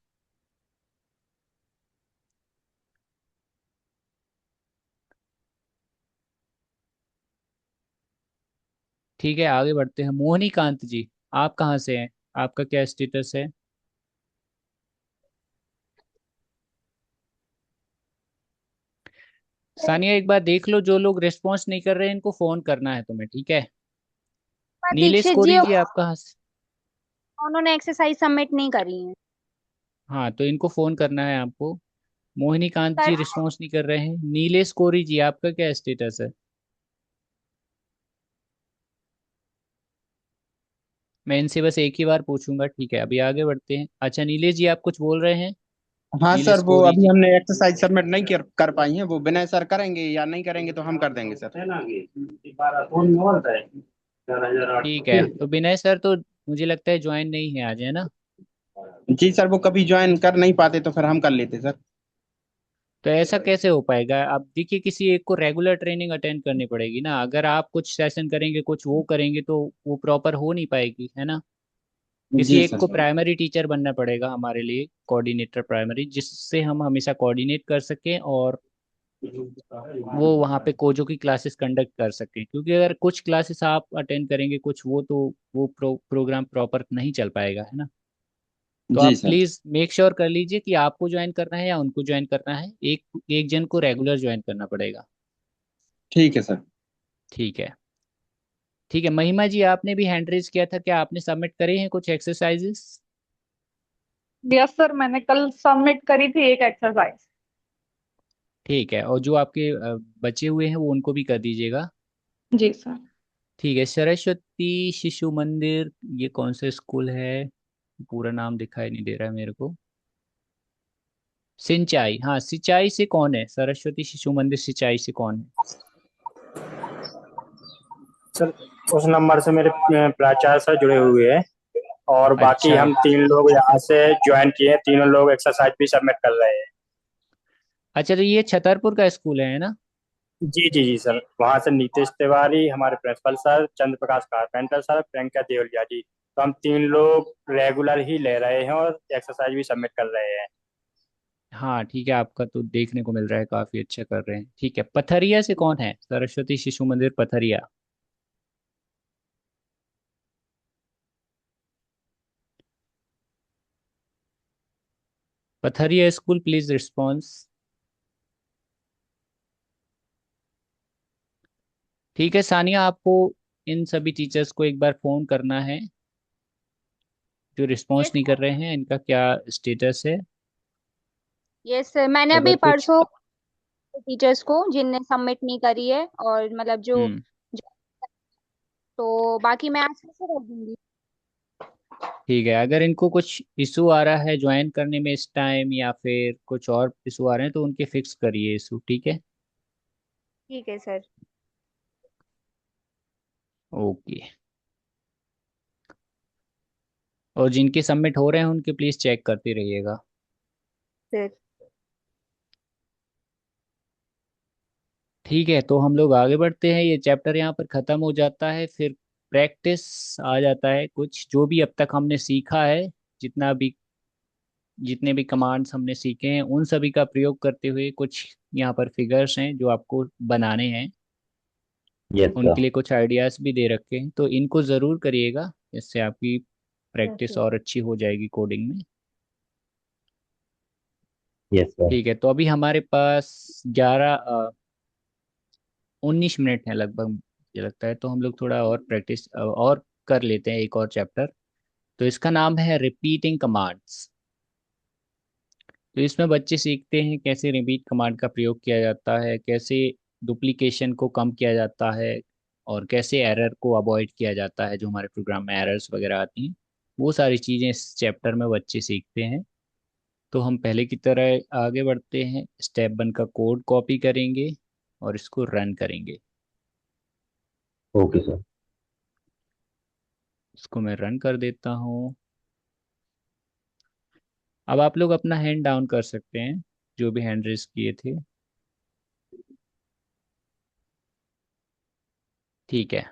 ठीक है, आगे बढ़ते हैं। मोहनी कांत जी, आप कहाँ से हैं, आपका क्या स्टेटस है? सानिया एक बार देख लो, जो लोग रिस्पॉन्स नहीं कर रहे हैं इनको फोन करना है तुम्हें, ठीक है? नीलेश दीक्षित जी, कोरी जी, आप कहाँ से? उन्होंने एक्सरसाइज सबमिट नहीं करी है। हाँ, तो इनको फोन करना है आपको। मोहिनी कांत सर, जी रिस्पॉन्स नहीं कर रहे हैं। नीलेश कोरी जी, आपका क्या स्टेटस है? मैं इनसे बस एक ही बार पूछूंगा, ठीक है? अभी आगे बढ़ते हैं। अच्छा नीलेश जी, आप कुछ बोल रहे हैं? हाँ नीलेश सर, वो कोरी अभी जी। हमने एक्सरसाइज सबमिट नहीं कर पाई है। वो विनय सर करेंगे या नहीं करेंगे तो हम कर देंगे सर। ठीक है, तो विनय सर तो मुझे लगता है ज्वाइन नहीं है आज, है ना? जी सर, वो कभी ज्वाइन कर नहीं पाते तो फिर हम कर लेते सर। तो ऐसा कैसे हो पाएगा? आप देखिए, किसी एक को रेगुलर ट्रेनिंग अटेंड करनी पड़ेगी ना। अगर आप कुछ सेशन करेंगे कुछ वो करेंगे तो वो प्रॉपर हो नहीं पाएगी, है ना? किसी जी एक को सर। प्राइमरी टीचर बनना पड़ेगा हमारे लिए, कोऑर्डिनेटर प्राइमरी, जिससे हम हमेशा कोऑर्डिनेट कर सकें और वो वहाँ पे कोजो की क्लासेस कंडक्ट कर सकें। क्योंकि अगर कुछ क्लासेस आप अटेंड करेंगे कुछ वो, तो वो प्रोग्राम प्रॉपर नहीं चल पाएगा, है ना? तो जी आप सर। प्लीज मेक श्योर कर लीजिए कि आपको ज्वाइन करना है या उनको ज्वाइन करना है। एक एक जन को रेगुलर ज्वाइन करना पड़ेगा। ठीक है सर। ठीक है। ठीक है, महिमा जी आपने भी हैंड रेज किया था, क्या आपने सबमिट करे हैं कुछ एक्सरसाइजेस? यस सर, मैंने कल सबमिट करी थी एक एक्सरसाइज। ठीक है, और जो आपके बचे हुए हैं वो उनको भी कर दीजिएगा। जी सर। ठीक है। सरस्वती शिशु मंदिर, ये कौन सा स्कूल है? पूरा नाम दिखाई नहीं दे रहा है मेरे को। सिंचाई, हाँ सिंचाई से कौन है? सरस्वती शिशु मंदिर सिंचाई से कौन है? सर, उस नंबर से मेरे प्राचार्य सर जुड़े हुए हैं, और बाकी अच्छा। हम 3 लोग यहाँ से ज्वाइन किए हैं। तीनों लोग एक्सरसाइज भी सबमिट कर रहे हैं। अच्छा, तो ये छतरपुर का स्कूल है ना? जी जी जी सर, वहाँ से नीतीश तिवारी, हमारे प्रिंसिपल सर, चंद्र प्रकाश कारपेंटर सर, प्रियंका देवलिया जी, तो हम 3 लोग रेगुलर ही ले रहे हैं और एक्सरसाइज भी सबमिट कर रहे हैं। हाँ ठीक है, आपका तो देखने को मिल रहा है काफी अच्छा कर रहे हैं। ठीक है, पथरिया से कौन है? Saraswati Shishu Mandir Pathariya. Pathariya school, please response. ठीक है सानिया, आपको इन सभी टीचर्स को एक बार फोन करना है जो रिस्पॉन्स यस नहीं कर रहे हैं, इनका क्या स्टेटस है? यस सर, मैंने अभी अगर कुछ। परसों टीचर्स को जिनने सबमिट नहीं करी है, और मतलब हम्म। तो बाकी मैं आज कैसे कर दूंगी। ठीक है, अगर इनको कुछ इशू आ रहा है ज्वाइन करने में इस टाइम, या फिर कुछ और इशू आ रहे हैं, तो उनके फिक्स करिए इशू, ठीक है? ठीक है सर। ओके। और जिनके सबमिट हो रहे हैं उनके प्लीज चेक करते रहिएगा। सर, ठीक है, तो हम लोग आगे बढ़ते हैं। ये चैप्टर यहाँ पर खत्म हो जाता है, फिर प्रैक्टिस आ जाता है। कुछ जो भी अब तक हमने सीखा है, जितना भी जितने भी कमांड्स हमने सीखे हैं उन सभी का प्रयोग करते हुए कुछ यहाँ पर फिगर्स हैं जो आपको बनाने हैं। Yes sir. उनके लिए कुछ आइडियाज भी दे रखे हैं, तो इनको ज़रूर करिएगा। इससे आपकी प्रैक्टिस और अच्छी हो जाएगी कोडिंग में। Yes sir. ठीक है, तो अभी हमारे पास 19 मिनट है लगभग मुझे लगता है, तो हम लोग थोड़ा और प्रैक्टिस और कर लेते हैं एक और चैप्टर। तो इसका नाम है रिपीटिंग कमांड्स। तो इसमें बच्चे सीखते हैं कैसे रिपीट कमांड का प्रयोग किया जाता है, कैसे डुप्लीकेशन को कम किया जाता है, और कैसे एरर को अवॉइड किया जाता है जो हमारे प्रोग्राम में एरर्स वगैरह आती हैं। वो सारी चीज़ें इस चैप्टर में बच्चे सीखते हैं। तो हम पहले की तरह आगे बढ़ते हैं, स्टेप 1 का कोड कॉपी करेंगे और इसको रन करेंगे। Okay sir. इसको मैं रन कर देता हूँ। अब आप लोग अपना हैंड डाउन कर सकते हैं, जो भी हैंड रेस किए थे। ठीक है,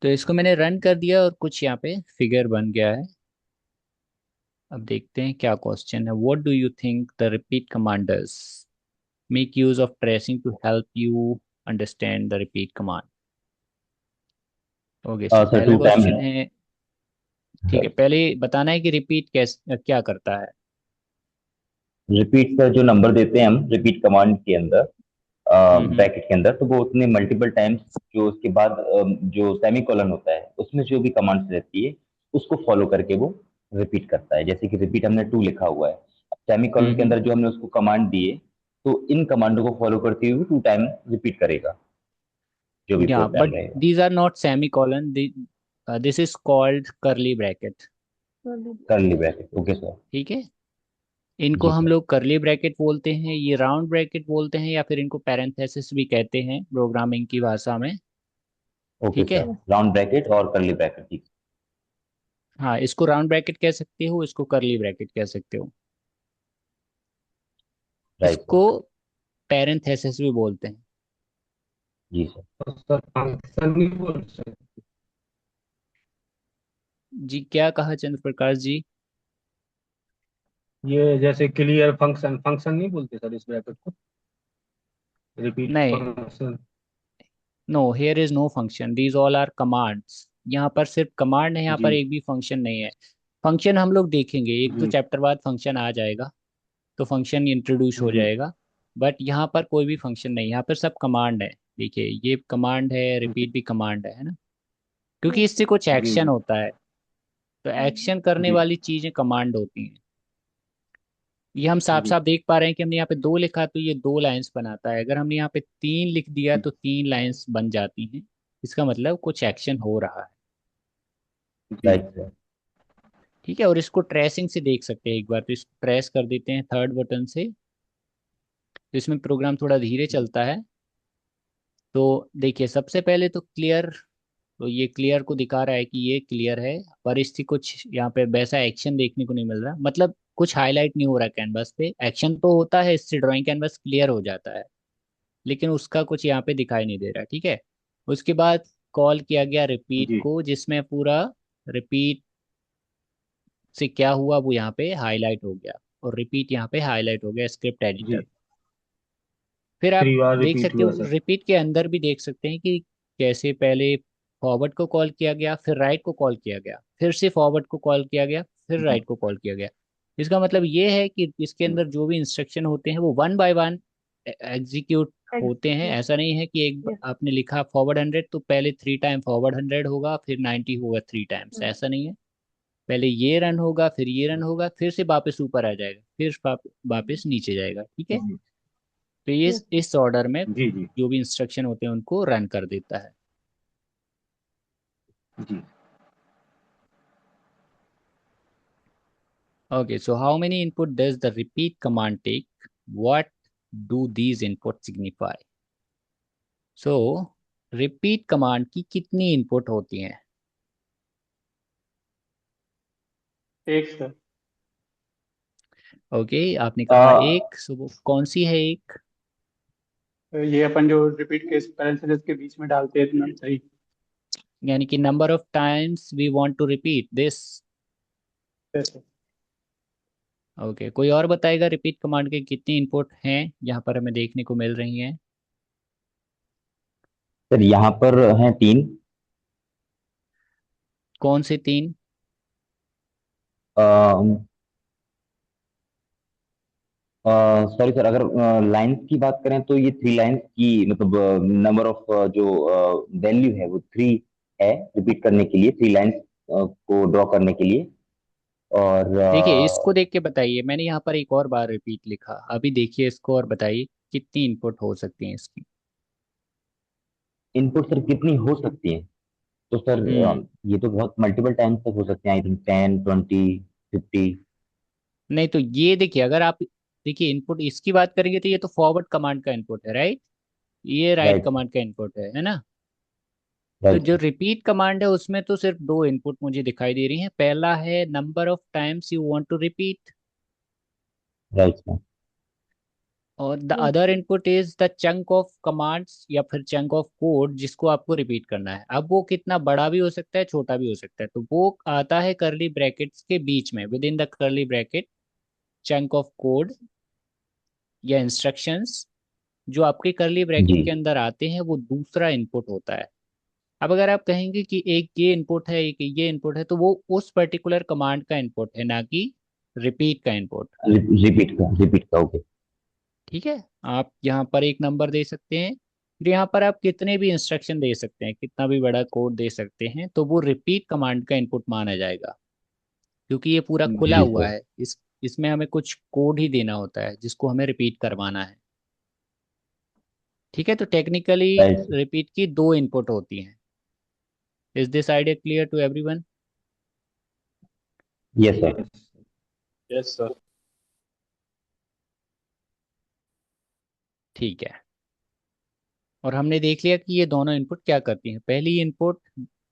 तो इसको मैंने रन कर दिया और कुछ यहाँ पे फिगर बन गया है। अब देखते हैं क्या क्वेश्चन है। What do you think the repeat commanders make use of tracing to help you understand the repeat command? Okay, so sir पहला 2 टाइम क्वेश्चन है है। ठीक है, पहले बताना है कि रिपीट कैसे क्या करता है। रिपीट सर, जो नंबर देते हैं हम रिपीट कमांड के अंदर हम्म। ब्रैकेट के अंदर, तो वो उतने मल्टीपल टाइम्स जो उसके बाद जो सेमीकोलन होता है उसमें जो भी कमांड्स रहती है उसको फॉलो करके वो रिपीट करता है। जैसे कि रिपीट हमने 2 लिखा हुआ है, सेमीकोलन के हम्म। अंदर जो हमने उसको कमांड दिए, तो इन कमांडों को फॉलो करते हुए 2 टाइम रिपीट करेगा, जो भी या 4th टाइम बट रहेगा। These are not semicolon, this is called curly bracket. Curly bracket, okay sir. ठीक है, इनको जी हम सर। लोग करली ब्रैकेट बोलते हैं, ये राउंड ब्रैकेट बोलते हैं, या फिर इनको पैरेंथेसिस भी कहते हैं प्रोग्रामिंग की भाषा में। ओके ठीक है, सर, राउंड ब्रैकेट और करली ब्रैकेट, ठीक। हाँ, इसको राउंड ब्रैकेट कह सकते हो, इसको करली ब्रैकेट कह सकते हो, राइट इसको सर। पैरेंथेसिस भी बोलते हैं। जी सर। तो सर फंक्शन नहीं बोल सकते? जी, क्या कहा चंद्र प्रकाश जी? ये जैसे क्लियर फंक्शन, फंक्शन नहीं बोलते सर इस ब्रैकेट को? रिपीट नहीं, function? No, here is no function, these all are commands. यहाँ पर सिर्फ कमांड है, यहाँ पर जी एक भी फंक्शन नहीं है। फंक्शन हम लोग देखेंगे, एक दो जी चैप्टर बाद फंक्शन आ जाएगा, तो फंक्शन इंट्रोड्यूस हो जी जाएगा। बट यहाँ पर कोई भी फंक्शन नहीं, यहाँ पर सब कमांड है। देखिए, ये कमांड है, जी रिपीट भी कमांड है ना, क्योंकि इससे कुछ जी एक्शन जी होता है, तो एक्शन करने जी वाली चीजें कमांड होती हैं। ये हम साफ जी साफ देख पा रहे हैं कि हमने यहाँ पे 2 लिखा तो ये 2 लाइंस बनाता है, अगर हमने यहाँ पे 3 लिख दिया तो 3 लाइंस बन जाती हैं। इसका मतलब कुछ एक्शन हो रहा है। जी राइट सर। ठीक है, और इसको ट्रेसिंग से देख सकते हैं एक बार, तो इसको ट्रेस कर देते हैं थर्ड बटन से, तो इसमें प्रोग्राम थोड़ा धीरे चलता है। तो देखिए, सबसे पहले तो क्लियर, तो ये क्लियर को दिखा रहा है कि ये क्लियर है, पर इसकी कुछ यहाँ पे वैसा एक्शन देखने को नहीं मिल रहा, मतलब कुछ हाईलाइट नहीं हो रहा कैनवास पे। एक्शन तो होता है, इससे ड्राइंग कैनवास क्लियर हो जाता है, लेकिन उसका कुछ यहाँ पे दिखाई नहीं दे रहा। ठीक है, उसके बाद कॉल किया गया रिपीट जी को, जिसमें पूरा रिपीट से क्या हुआ वो यहाँ पे हाईलाइट हो गया, और रिपीट यहाँ पे हाईलाइट हो गया स्क्रिप्ट एडिटर। जी फिर आप 3 बार देख रिपीट सकते हुआ हो, सर। रिपीट के अंदर भी देख सकते हैं कि कैसे पहले फॉरवर्ड को कॉल किया गया, फिर राइट को कॉल किया गया, फिर से फॉरवर्ड को कॉल किया गया, फिर राइट को कॉल किया गया। इसका मतलब ये है कि इसके अंदर जो भी इंस्ट्रक्शन होते हैं वो 1 बाय 1 एग्जीक्यूट होते हैं। ऐसा नहीं है कि एक आपने लिखा फॉरवर्ड 100 तो पहले 3 टाइम फॉरवर्ड 100 होगा, फिर 90 होगा 3 टाइम्स, ऐसा नहीं है। पहले ये रन होगा, फिर ये रन होगा, फिर से वापस ऊपर आ जाएगा, फिर वापस नीचे जाएगा। ठीक है, जी तो ये इस ऑर्डर में जी जी जो भी इंस्ट्रक्शन होते हैं उनको रन कर देता है। जी Okay, so how many input does the repeat command take? What do these input signify? So, repeat command की कितनी इनपुट होती हैं? एक सर। ओके, आपने कहा एक, सो वो कौन सी है एक? ये अपन जो रिपीट के पैरेंथेसिस के बीच में डालते हैं इतना सही। यानी कि number of times we want to repeat this. Sir okay, कोई और बताएगा रिपीट कमांड के कितनी इनपुट हैं यहाँ पर हमें देखने को मिल रही हैं? सर यहाँ पर हैं 3। कौन से 3? सॉरी सर, अगर लाइंस की बात करें तो ये 3 लाइंस की मतलब नंबर ऑफ जो वैल्यू है वो 3 है रिपीट करने के लिए, 3 लाइंस को ड्रॉ करने के लिए। और देखिए, इसको देख के बताइए, मैंने यहाँ पर एक और बार रिपीट लिखा, अभी देखिए इसको और बताइए कितनी इनपुट हो सकती हैं इसकी। इनपुट सर कितनी हो सकती है? तो सर ये तो बहुत मल्टीपल टाइम्स तक हो सकते हैं, आई थिंक 10, 20, 50। नहीं तो ये देखिए, अगर आप देखिए इनपुट इसकी बात करेंगे तो ये तो फॉरवर्ड कमांड का इनपुट है, राइट? ये राइट राइट कमांड का इनपुट है ना? तो राइट जो रिपीट कमांड है उसमें तो सिर्फ दो इनपुट मुझे दिखाई दे रही हैं। पहला है number of times you want to repeat, right sir. और the other input is the chunk of commands या फिर चंक ऑफ कोड जिसको आपको रिपीट करना है। अब वो कितना बड़ा भी हो सकता है, छोटा भी हो सकता है, तो वो आता है करली ब्रैकेट्स के बीच में, विद इन द करली ब्रैकेट चंक ऑफ कोड या इंस्ट्रक्शंस जो आपके करली जी ब्रैकेट के अंदर आते हैं, वो दूसरा इनपुट होता है। अब अगर आप कहेंगे कि एक ये इनपुट है एक ये इनपुट है, तो वो उस पर्टिकुलर कमांड का इनपुट है, ना कि रिपीट का इनपुट। रिपीट का ओके। ठीक है, आप यहाँ पर एक नंबर दे सकते हैं, फिर यहाँ पर आप कितने भी इंस्ट्रक्शन दे सकते हैं, कितना भी बड़ा कोड दे सकते हैं, तो वो रिपीट कमांड का इनपुट माना जाएगा, क्योंकि ये पूरा खुला जी हुआ सर। है। इसमें हमें कुछ कोड ही देना होता है जिसको हमें रिपीट करवाना है। ठीक है, तो टेक्निकली राइट सर। रिपीट की दो इनपुट होती हैं। Is this idea clear to everyone? Yes sir. Yes sir. ठीक है, और हमने देख लिया कि ये दोनों इनपुट क्या करती हैं। पहली इनपुट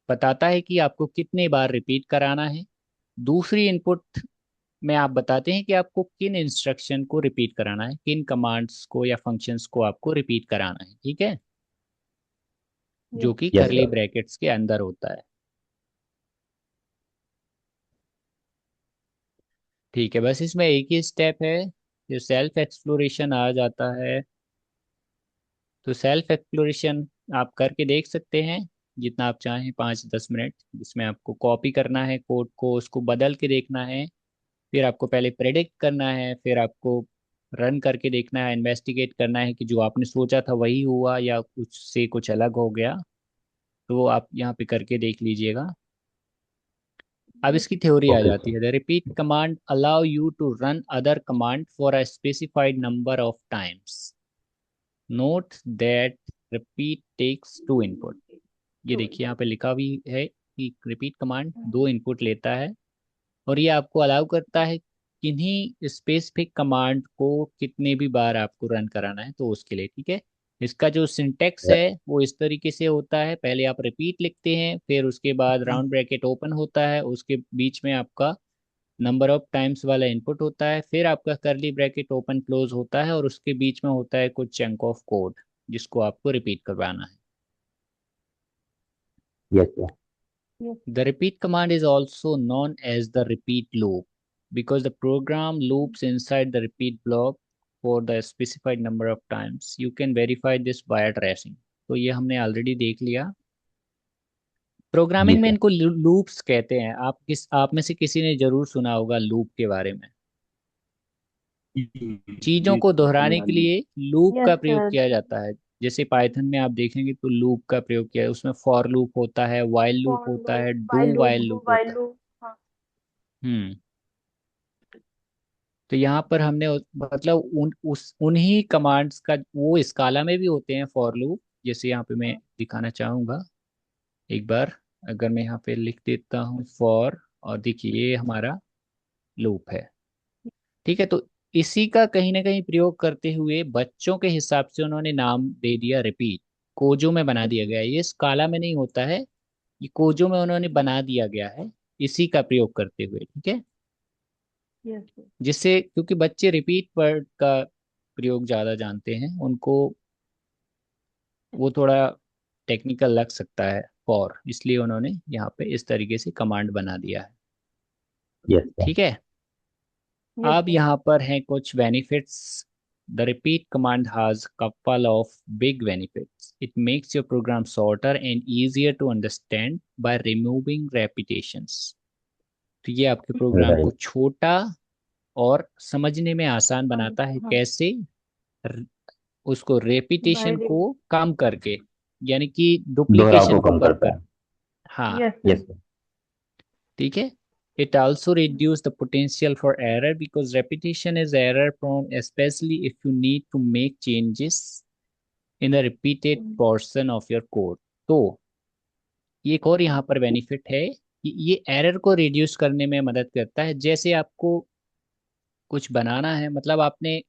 बताता है कि आपको कितने बार रिपीट कराना है। दूसरी इनपुट में आप बताते हैं कि आपको किन इंस्ट्रक्शन को रिपीट कराना है, किन कमांड्स को या फंक्शंस को आपको रिपीट कराना है। ठीक है, जो कि यस करली सर। ब्रैकेट्स के अंदर होता है। ठीक है, बस इसमें एक ही स्टेप है, जो सेल्फ एक्सप्लोरेशन आ जाता है। तो सेल्फ एक्सप्लोरेशन आप करके देख सकते हैं जितना आप चाहें, 5-10 मिनट, जिसमें आपको कॉपी करना है कोड को, उसको बदल के देखना है, फिर आपको पहले प्रेडिक्ट करना है, फिर आपको रन करके देखना है, इन्वेस्टिगेट करना है कि जो आपने सोचा था वही हुआ या कुछ से कुछ अलग हो गया। तो वो आप यहाँ पे करके देख लीजिएगा। अब इसकी थ्योरी आ ओके जाती सर। है। The repeat command allow you to run other command for a specified number of times. Note that repeat takes two input. ये देखिए यहाँ पे लिखा भी है कि रिपीट कमांड दो इनपुट लेता है, और ये आपको अलाउ करता है किन्हीं स्पेसिफिक कमांड को कितने भी बार आपको रन कराना है, तो उसके लिए। ठीक है, इसका जो सिंटेक्स है वो इस तरीके से होता है। पहले आप रिपीट लिखते हैं, फिर उसके बाद राउंड ब्रैकेट ओपन होता है, उसके बीच में आपका नंबर ऑफ टाइम्स वाला इनपुट होता है, फिर आपका करली ब्रैकेट ओपन क्लोज होता है, और उसके बीच में होता है कुछ चंक ऑफ कोड जिसको आपको रिपीट करवाना है। Yes sir. The repeat command is also known as the repeat loop because the program loops inside the repeat block for the specified number of times. You can verify this via tracing. तो ये हमने ऑलरेडी देख लिया। जी प्रोग्रामिंग में सर। इनको लूप्स कहते हैं। आप में से किसी ने जरूर सुना होगा लूप के बारे में। चीजों जी को सर, हमने दोहराने के जानी। लिए लूप यस का प्रयोग सर। किया जाता है। जैसे पाइथन में आप देखेंगे तो लूप का प्रयोग किया है, उसमें फॉर लूप होता है, व्हाइल लूप फॉर होता लूप, है, while do loop, while do loop while होता है। लूप। हाँ। हम्म। तो यहाँ पर हमने मतलब उन्हीं कमांड्स का वो स्काला में भी होते हैं फॉर लूप, जैसे यहाँ पे मैं दिखाना चाहूंगा एक बार। अगर मैं यहाँ पे लिख देता हूँ फॉर, और देखिए ये हमारा लूप है। ठीक है, तो इसी का कहीं ना कहीं प्रयोग करते हुए बच्चों के हिसाब से उन्होंने नाम दे दिया रिपीट। कोजो में बना दिया गया है, ये स्काला में नहीं होता है, ये कोजो में उन्होंने बना दिया गया है इसी का प्रयोग करते हुए। ठीक है, यस सर। जिससे क्योंकि बच्चे रिपीट वर्ड का प्रयोग ज़्यादा जानते हैं, उनको वो थोड़ा टेक्निकल लग सकता है फॉर, इसलिए उन्होंने यहाँ पे इस तरीके से कमांड बना दिया है। Yes sir. ठीक है, यस अब सर। यहाँ पर हैं कुछ benefits. The repeat command has couple of big benefits. It makes your program shorter and easier to understand by removing repetitions। तो ये आपके प्रोग्राम को राइट। छोटा और समझने में आसान बनाता है। हाँ। कैसे? र- उसको बाय रेपिटेशन को रिमूव। कम करके, यानी कि दोहराव को डुप्लीकेशन को कम कम करता कर। है। हाँ, यस यस सर। सर। ठीक है। It also reduce the potential for error because repetition is error prone, especially if you need to make changes in the repeated portion of your code. तो ये एक और यहाँ पर बेनिफिट है कि ये एरर को रिड्यूस करने में मदद करता है। जैसे आपको कुछ बनाना है, मतलब आपने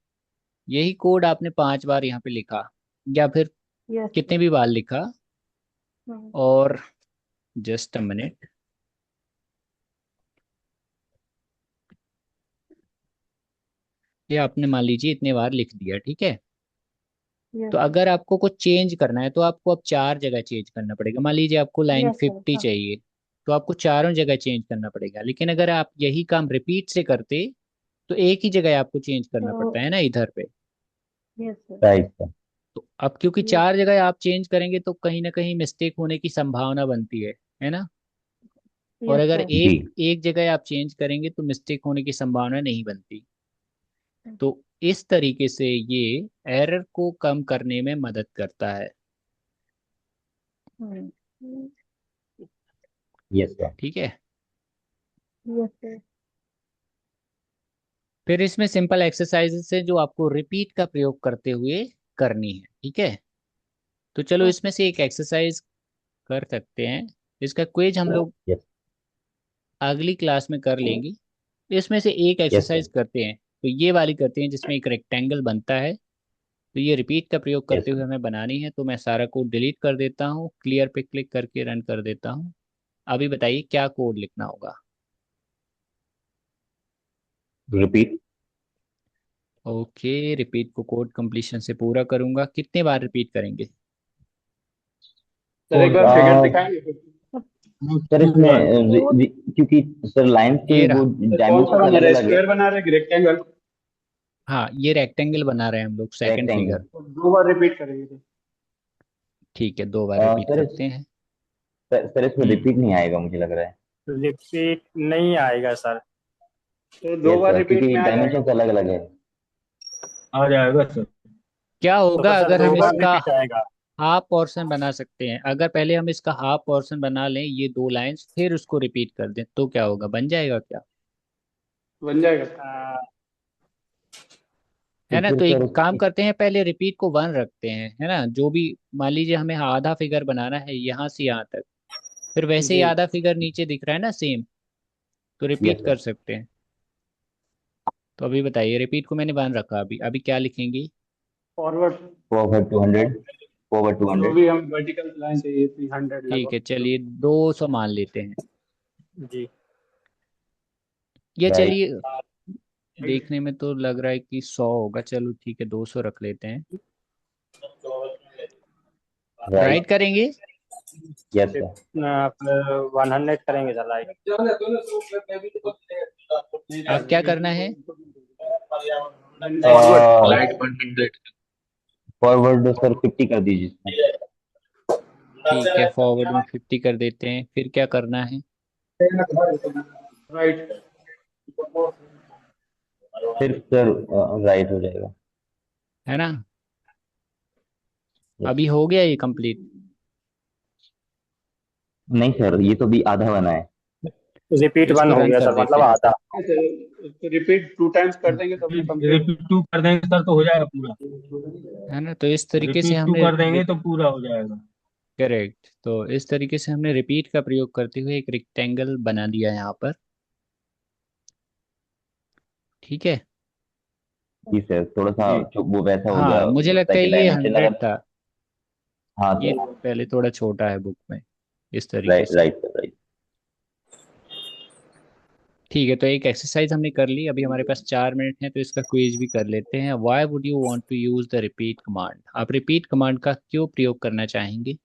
यही कोड आपने 5 बार यहाँ पे लिखा या फिर यस कितने सर। भी बार लिखा, और जस्ट अ मिनट, ये आपने मान लीजिए इतने बार लिख दिया, ठीक है। यस तो अगर आपको कुछ चेंज करना है तो आपको अब 4 जगह चेंज करना पड़ेगा। मान लीजिए आपको लाइन यस सर। 50 हाँ। चाहिए, तो आपको चारों जगह चेंज करना पड़ेगा। लेकिन अगर आप यही काम रिपीट से करते तो एक ही जगह आपको चेंज करना तो पड़ता है ना, इधर पे। Yes sir. Right sir. तो अब क्योंकि यस 4 जगह आप चेंज करेंगे तो कहीं ना कहीं मिस्टेक होने की संभावना बनती है ना। और यस अगर सर। जी। एक एक जगह आप चेंज करेंगे तो मिस्टेक होने की संभावना नहीं बनती। तो इस तरीके से ये एरर को कम करने में मदद करता है, यस सर। ठीक है। Yes sir. फिर इसमें सिंपल एक्सरसाइजेस है जो आपको रिपीट का प्रयोग करते हुए करनी है, ठीक है। तो चलो इसमें से एक एक्सरसाइज कर सकते हैं। इसका क्विज हम लोग यस अगली क्लास में कर लेंगे। इसमें से एक यस सर। एक्सरसाइज करते हैं, तो ये वाली करते हैं जिसमें एक रेक्टेंगल बनता है। तो ये रिपीट का प्रयोग यस करते हुए हमें बनानी है। तो मैं सारा कोड डिलीट कर देता हूँ, क्लियर पे क्लिक करके रन कर देता हूँ। अभी बताइए क्या कोड लिखना होगा। रिपीट। ओके, रिपीट को कोड कंप्लीशन से पूरा करूंगा। कितने बार रिपीट करेंगे? सर एक बार फिगर दिखाएंगे फिर? सर इसमें क्योंकि सर लाइन के ये वो रहा। सर कौन सा डायमेंशन बना अलग रहे, अलग है। स्क्वायर बना रहे, रेक्टेंगल? हाँ, ये रेक्टेंगल बना रहे हैं हम लोग, सेकंड रेक्टेंगल। फिगर। तो 2 बार रिपीट करेंगे तो? ठीक है, 2 बार रिपीट सर करते हैं। सर इसमें रिपीट नहीं आएगा मुझे लग रहा है। रिपीट नहीं आएगा सर। तो 2 यस बार सर, रिपीट क्योंकि में आ जाएगा। डायमेंशन अलग अलग है। आ जाएगा सर। क्या तो होगा फिर सर अगर दो हम बार इसका रिपीट आएगा। हाफ पोर्शन बना सकते हैं? अगर पहले हम इसका हाफ पोर्शन बना लें, ये 2 लाइंस, फिर उसको रिपीट कर दें, तो क्या होगा? बन जाएगा क्या? बन जाएगा। है तो ना। फिर तो सर एक काम करते हैं, पहले रिपीट को 1 रखते हैं, है ना। जो भी मान लीजिए हमें आधा फिगर बनाना है यहाँ से यहाँ तक, फिर वैसे ही जी। आधा फिगर नीचे दिख रहा है ना सेम, तो यस रिपीट सर। कर सकते हैं। तो अभी बताइए, रिपीट को मैंने 1 रखा, अभी अभी क्या लिखेंगे? फॉरवर्ड। फॉरवर्ड 200। फॉरवर्ड जो 200। भी हम वर्टिकल लाइन चाहिए 300 ठीक लगभग। है, चलिए 200 मान लेते हैं। जी। ये राइट। चलिए, देखने में तो लग रहा है कि 100 होगा, चलो ठीक है 200 रख लेते हैं। Right right. करेंगे? Yes sir. आप 100 करेंगे सर लाइक। अब क्या करना है? फॉरवर्ड। फॉरवर्ड सर 50 कर दीजिए इसमें। ठीक है, फॉरवर्ड में 50 कर देते हैं। फिर क्या करना है? राइट। फिर सर राइट हो जाएगा। है ना। यस। अभी हो गया ये कंप्लीट। नहीं सर, ये तो भी आधा बना है। रिपीट तो 1 इसको हो रन गया कर सर, देते मतलब हैं। आधा। तो रिपीट 2 टाइम्स कर देंगे तो अपने कंप्लीट रिपीट 2 कर देंगे सर तो हो जाएगा पूरा। है ना। तो इस तरीके से रिपीट 2 हमने कर देंगे तो पूरा हो जाएगा। करेक्ट, तो इस तरीके से हमने रिपीट का प्रयोग करते हुए एक रेक्टेंगल बना दिया यहाँ पर, ठीक है। जी सर, थोड़ा सा वो वैसा हो गया, हाँ, मुझे लगता लगता है है कि ये डायमेंशन 100 अगर। था। हाँ ये सर। पहले थोड़ा छोटा है बुक में, इस तरीके राइट से। Right sir right. ठीक है, तो एक एक्सरसाइज हमने कर ली। अभी हमारे पास 4 मिनट है, तो इसका क्विज भी कर लेते हैं। Why would you want to use the repeat command? आप रिपीट कमांड का क्यों प्रयोग करना चाहेंगे?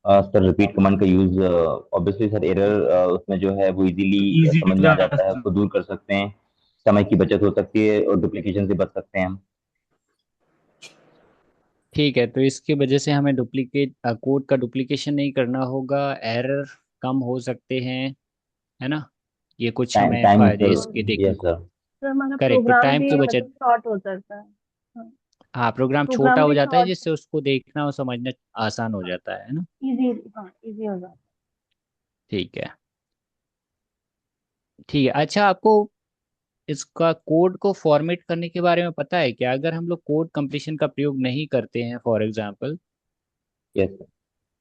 सर रिपीट कमांड का यूज ऑब्वियसली सर, एरर उसमें जो है वो इजीली इजी समझ हो में आ जाता जाता है, है। उसको दूर कर सकते हैं। समय की बचत हो सकती है और डुप्लीकेशन से बच सकते हैं हम। ठीक है, तो इसकी वजह से हमें डुप्लीकेट कोड का डुप्लीकेशन नहीं करना होगा, एरर कम हो सकते हैं, है ना। ये कुछ टाइम हमें टाइम फायदे सर। इसके देखने यस को। सर। सर हमारा करेक्ट, तो प्रोग्राम टाइम भी की बचत। मतलब शॉर्ट हो जाता है। हाँ, हाँ, प्रोग्राम छोटा प्रोग्राम हो भी जाता है शॉर्ट, जिससे उसको देखना और समझना आसान हो जाता है ना। इजी, हाँ इजी हो जाता ठीक है। ठीक है, अच्छा आपको इसका कोड को फॉर्मेट करने के बारे में पता है क्या? अगर हम लोग कोड कंप्लीशन का प्रयोग नहीं करते हैं, फॉर एग्जांपल, यस सर।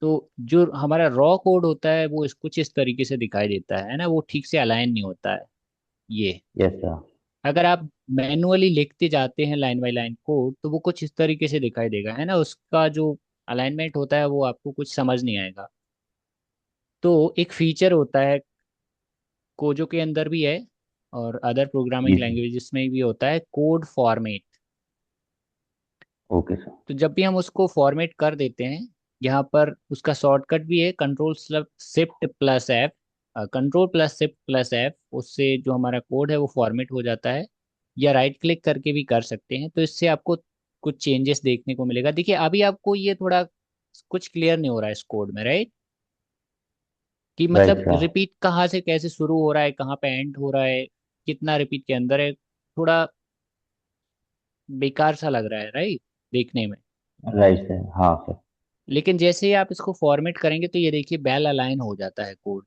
तो जो हमारा रॉ कोड होता है वो कुछ इस तरीके से दिखाई देता है ना, वो ठीक से अलाइन नहीं होता है ये। Yes sir. अगर आप मैनुअली लिखते जाते हैं लाइन बाय लाइन कोड तो वो कुछ इस तरीके से दिखाई देगा, है ना, उसका जो अलाइनमेंट होता है वो आपको कुछ समझ नहीं आएगा। तो एक फीचर होता है कोजो के अंदर भी है और अदर जी प्रोग्रामिंग सर। लैंग्वेजेस में भी होता है, कोड फॉर्मेट। Okay sir. तो जब भी हम उसको फॉर्मेट कर देते हैं, यहाँ पर उसका शॉर्टकट भी है control shift plus F. Control plus shift plus F, उससे जो हमारा कोड है वो फॉर्मेट हो जाता है। या राइट क्लिक करके भी कर सकते हैं, तो इससे आपको कुछ चेंजेस देखने को मिलेगा। देखिए अभी आपको ये थोड़ा कुछ क्लियर नहीं हो रहा है इस कोड में, राइट, कि राइट मतलब सर। रिपीट कहाँ से कैसे शुरू हो रहा है, कहाँ पे एंड हो रहा है, कितना रिपीट के अंदर है, थोड़ा बेकार सा लग रहा है, राइट, देखने में। राइट सर, हाँ सर। लेकिन जैसे ही आप इसको फॉर्मेट करेंगे तो ये देखिए वेल अलाइन हो जाता है कोड।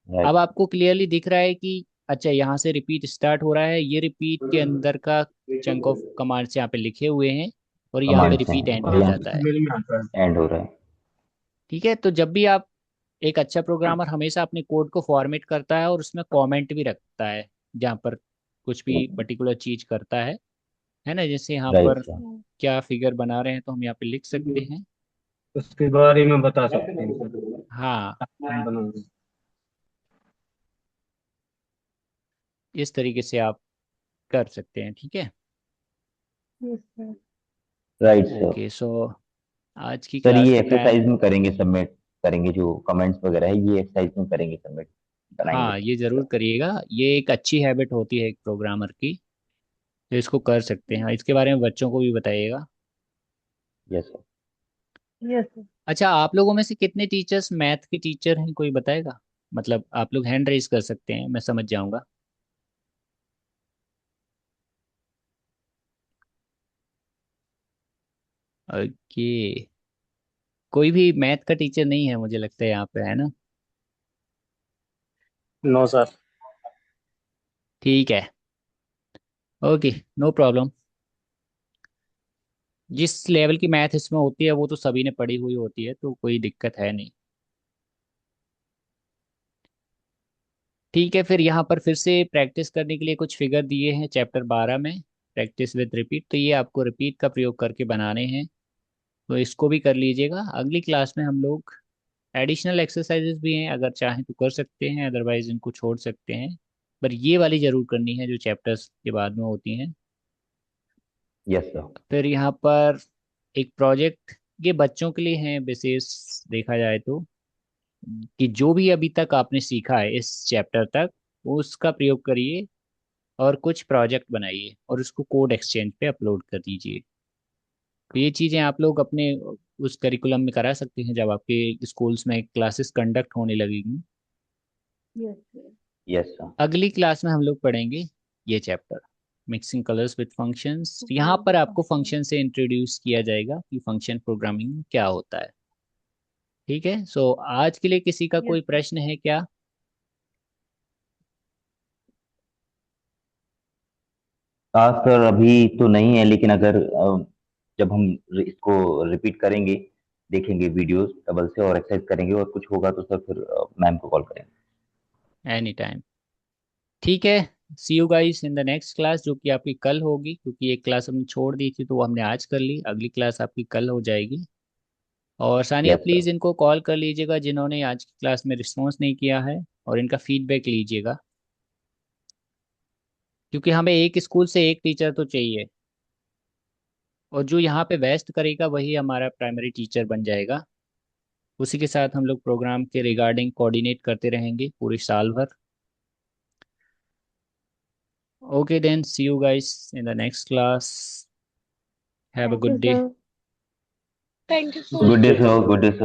अब राइट। आपको क्लियरली दिख रहा है कि अच्छा यहाँ से रिपीट स्टार्ट हो रहा है, ये रिपीट के अंदर का चंक ऑफ कमांड्स यहाँ पे लिखे हुए हैं और यहाँ पे कमांड से रिपीट एंड और हो यहाँ आपको जाता है। समझ में आता है। एंड हो रहा है। ठीक है, तो जब भी आप, एक अच्छा प्रोग्रामर हमेशा अपने कोड को फॉर्मेट करता है और उसमें कमेंट भी रखता है जहाँ पर कुछ भी पर्टिकुलर चीज करता है ना, जैसे यहाँ राइट पर सर। क्या फिगर बना रहे हैं तो हम यहाँ पे लिख सकते हैं। उसके बारे में बता सकते हैं सर, हाँ, हम बनाएंगे। इस तरीके से आप कर सकते हैं, ठीक है। Yes sir. Right sir. Okay, so आज की सर क्लास ये का टाइम, एक्सरसाइज में करेंगे सबमिट, करेंगे जो कमेंट्स वगैरह है ये एक्सरसाइज में करेंगे सबमिट, बनाएंगे हाँ ये जरूर सर। करिएगा, ये एक अच्छी हैबिट होती है एक प्रोग्रामर की, तो इसको कर सकते हैं। इसके बारे में बच्चों को भी बताइएगा। Yes sir. Yes sir. अच्छा, आप लोगों में से कितने टीचर्स मैथ के टीचर हैं, कोई बताएगा? मतलब आप लोग हैंड रेज कर सकते हैं, मैं समझ जाऊंगा। ओके, कोई भी मैथ का टीचर नहीं है मुझे लगता है यहाँ पे, है ना? No sir. ठीक है, ओके, नो प्रॉब्लम। जिस लेवल की मैथ इसमें होती है वो तो सभी ने पढ़ी हुई होती है, तो कोई दिक्कत है नहीं। ठीक है, फिर यहाँ पर फिर से प्रैक्टिस करने के लिए कुछ फिगर दिए हैं चैप्टर 12 में, प्रैक्टिस विद रिपीट, तो ये आपको रिपीट का प्रयोग करके बनाने हैं, तो इसको भी कर लीजिएगा। अगली क्लास में हम लोग एडिशनल एक्सरसाइजेस भी हैं, अगर चाहें तो कर सकते हैं, अदरवाइज इनको छोड़ सकते हैं। पर ये वाली जरूर करनी है जो चैप्टर्स के बाद में होती हैं। Yes sir. फिर यहाँ पर एक प्रोजेक्ट, ये बच्चों के लिए है विशेष, देखा जाए तो, कि जो भी अभी तक आपने सीखा है इस चैप्टर तक वो उसका प्रयोग करिए और कुछ प्रोजेक्ट बनाइए और उसको कोड एक्सचेंज पे अपलोड कर दीजिए। तो ये चीज़ें आप लोग अपने उस करिकुलम में करा सकते हैं जब आपके स्कूल्स में क्लासेस कंडक्ट होने लगेंगी। Yes sir. Yes sir. अगली क्लास में हम लोग पढ़ेंगे ये chapter, mixing colours with functions. यहाँ पर आपको फंक्शन से इंट्रोड्यूस किया जाएगा कि फंक्शन प्रोग्रामिंग में क्या होता है। ठीक है, सो आज के लिए किसी का यस कोई प्रश्न है क्या? हाँ सर अभी तो नहीं है, लेकिन अगर जब हम इसको रिपीट करेंगे, देखेंगे वीडियोस डबल से और एक्सरसाइज करेंगे और कुछ होगा तो सर फिर मैम को कॉल करेंगे। एनी टाइम, ठीक है। See you guys in the next class, जो कि आपकी कल होगी, क्योंकि एक क्लास हमने छोड़ दी थी तो वो हमने आज कर ली, अगली क्लास आपकी कल हो जाएगी। और सानिया यस सर। प्लीज़ इनको कॉल कर लीजिएगा जिन्होंने आज की क्लास में रिस्पॉन्स नहीं किया है, और इनका फीडबैक लीजिएगा, क्योंकि हमें एक स्कूल से एक टीचर तो चाहिए, और जो यहाँ पे बेस्ट करेगा वही हमारा प्राइमरी टीचर बन जाएगा। उसी के साथ हम लोग प्रोग्राम के रिगार्डिंग कोऑर्डिनेट करते रहेंगे पूरी साल भर। Okay then, see you guys in the next class, have a thank you good day. Sir. Thank you sir. Good day sir, good day sir.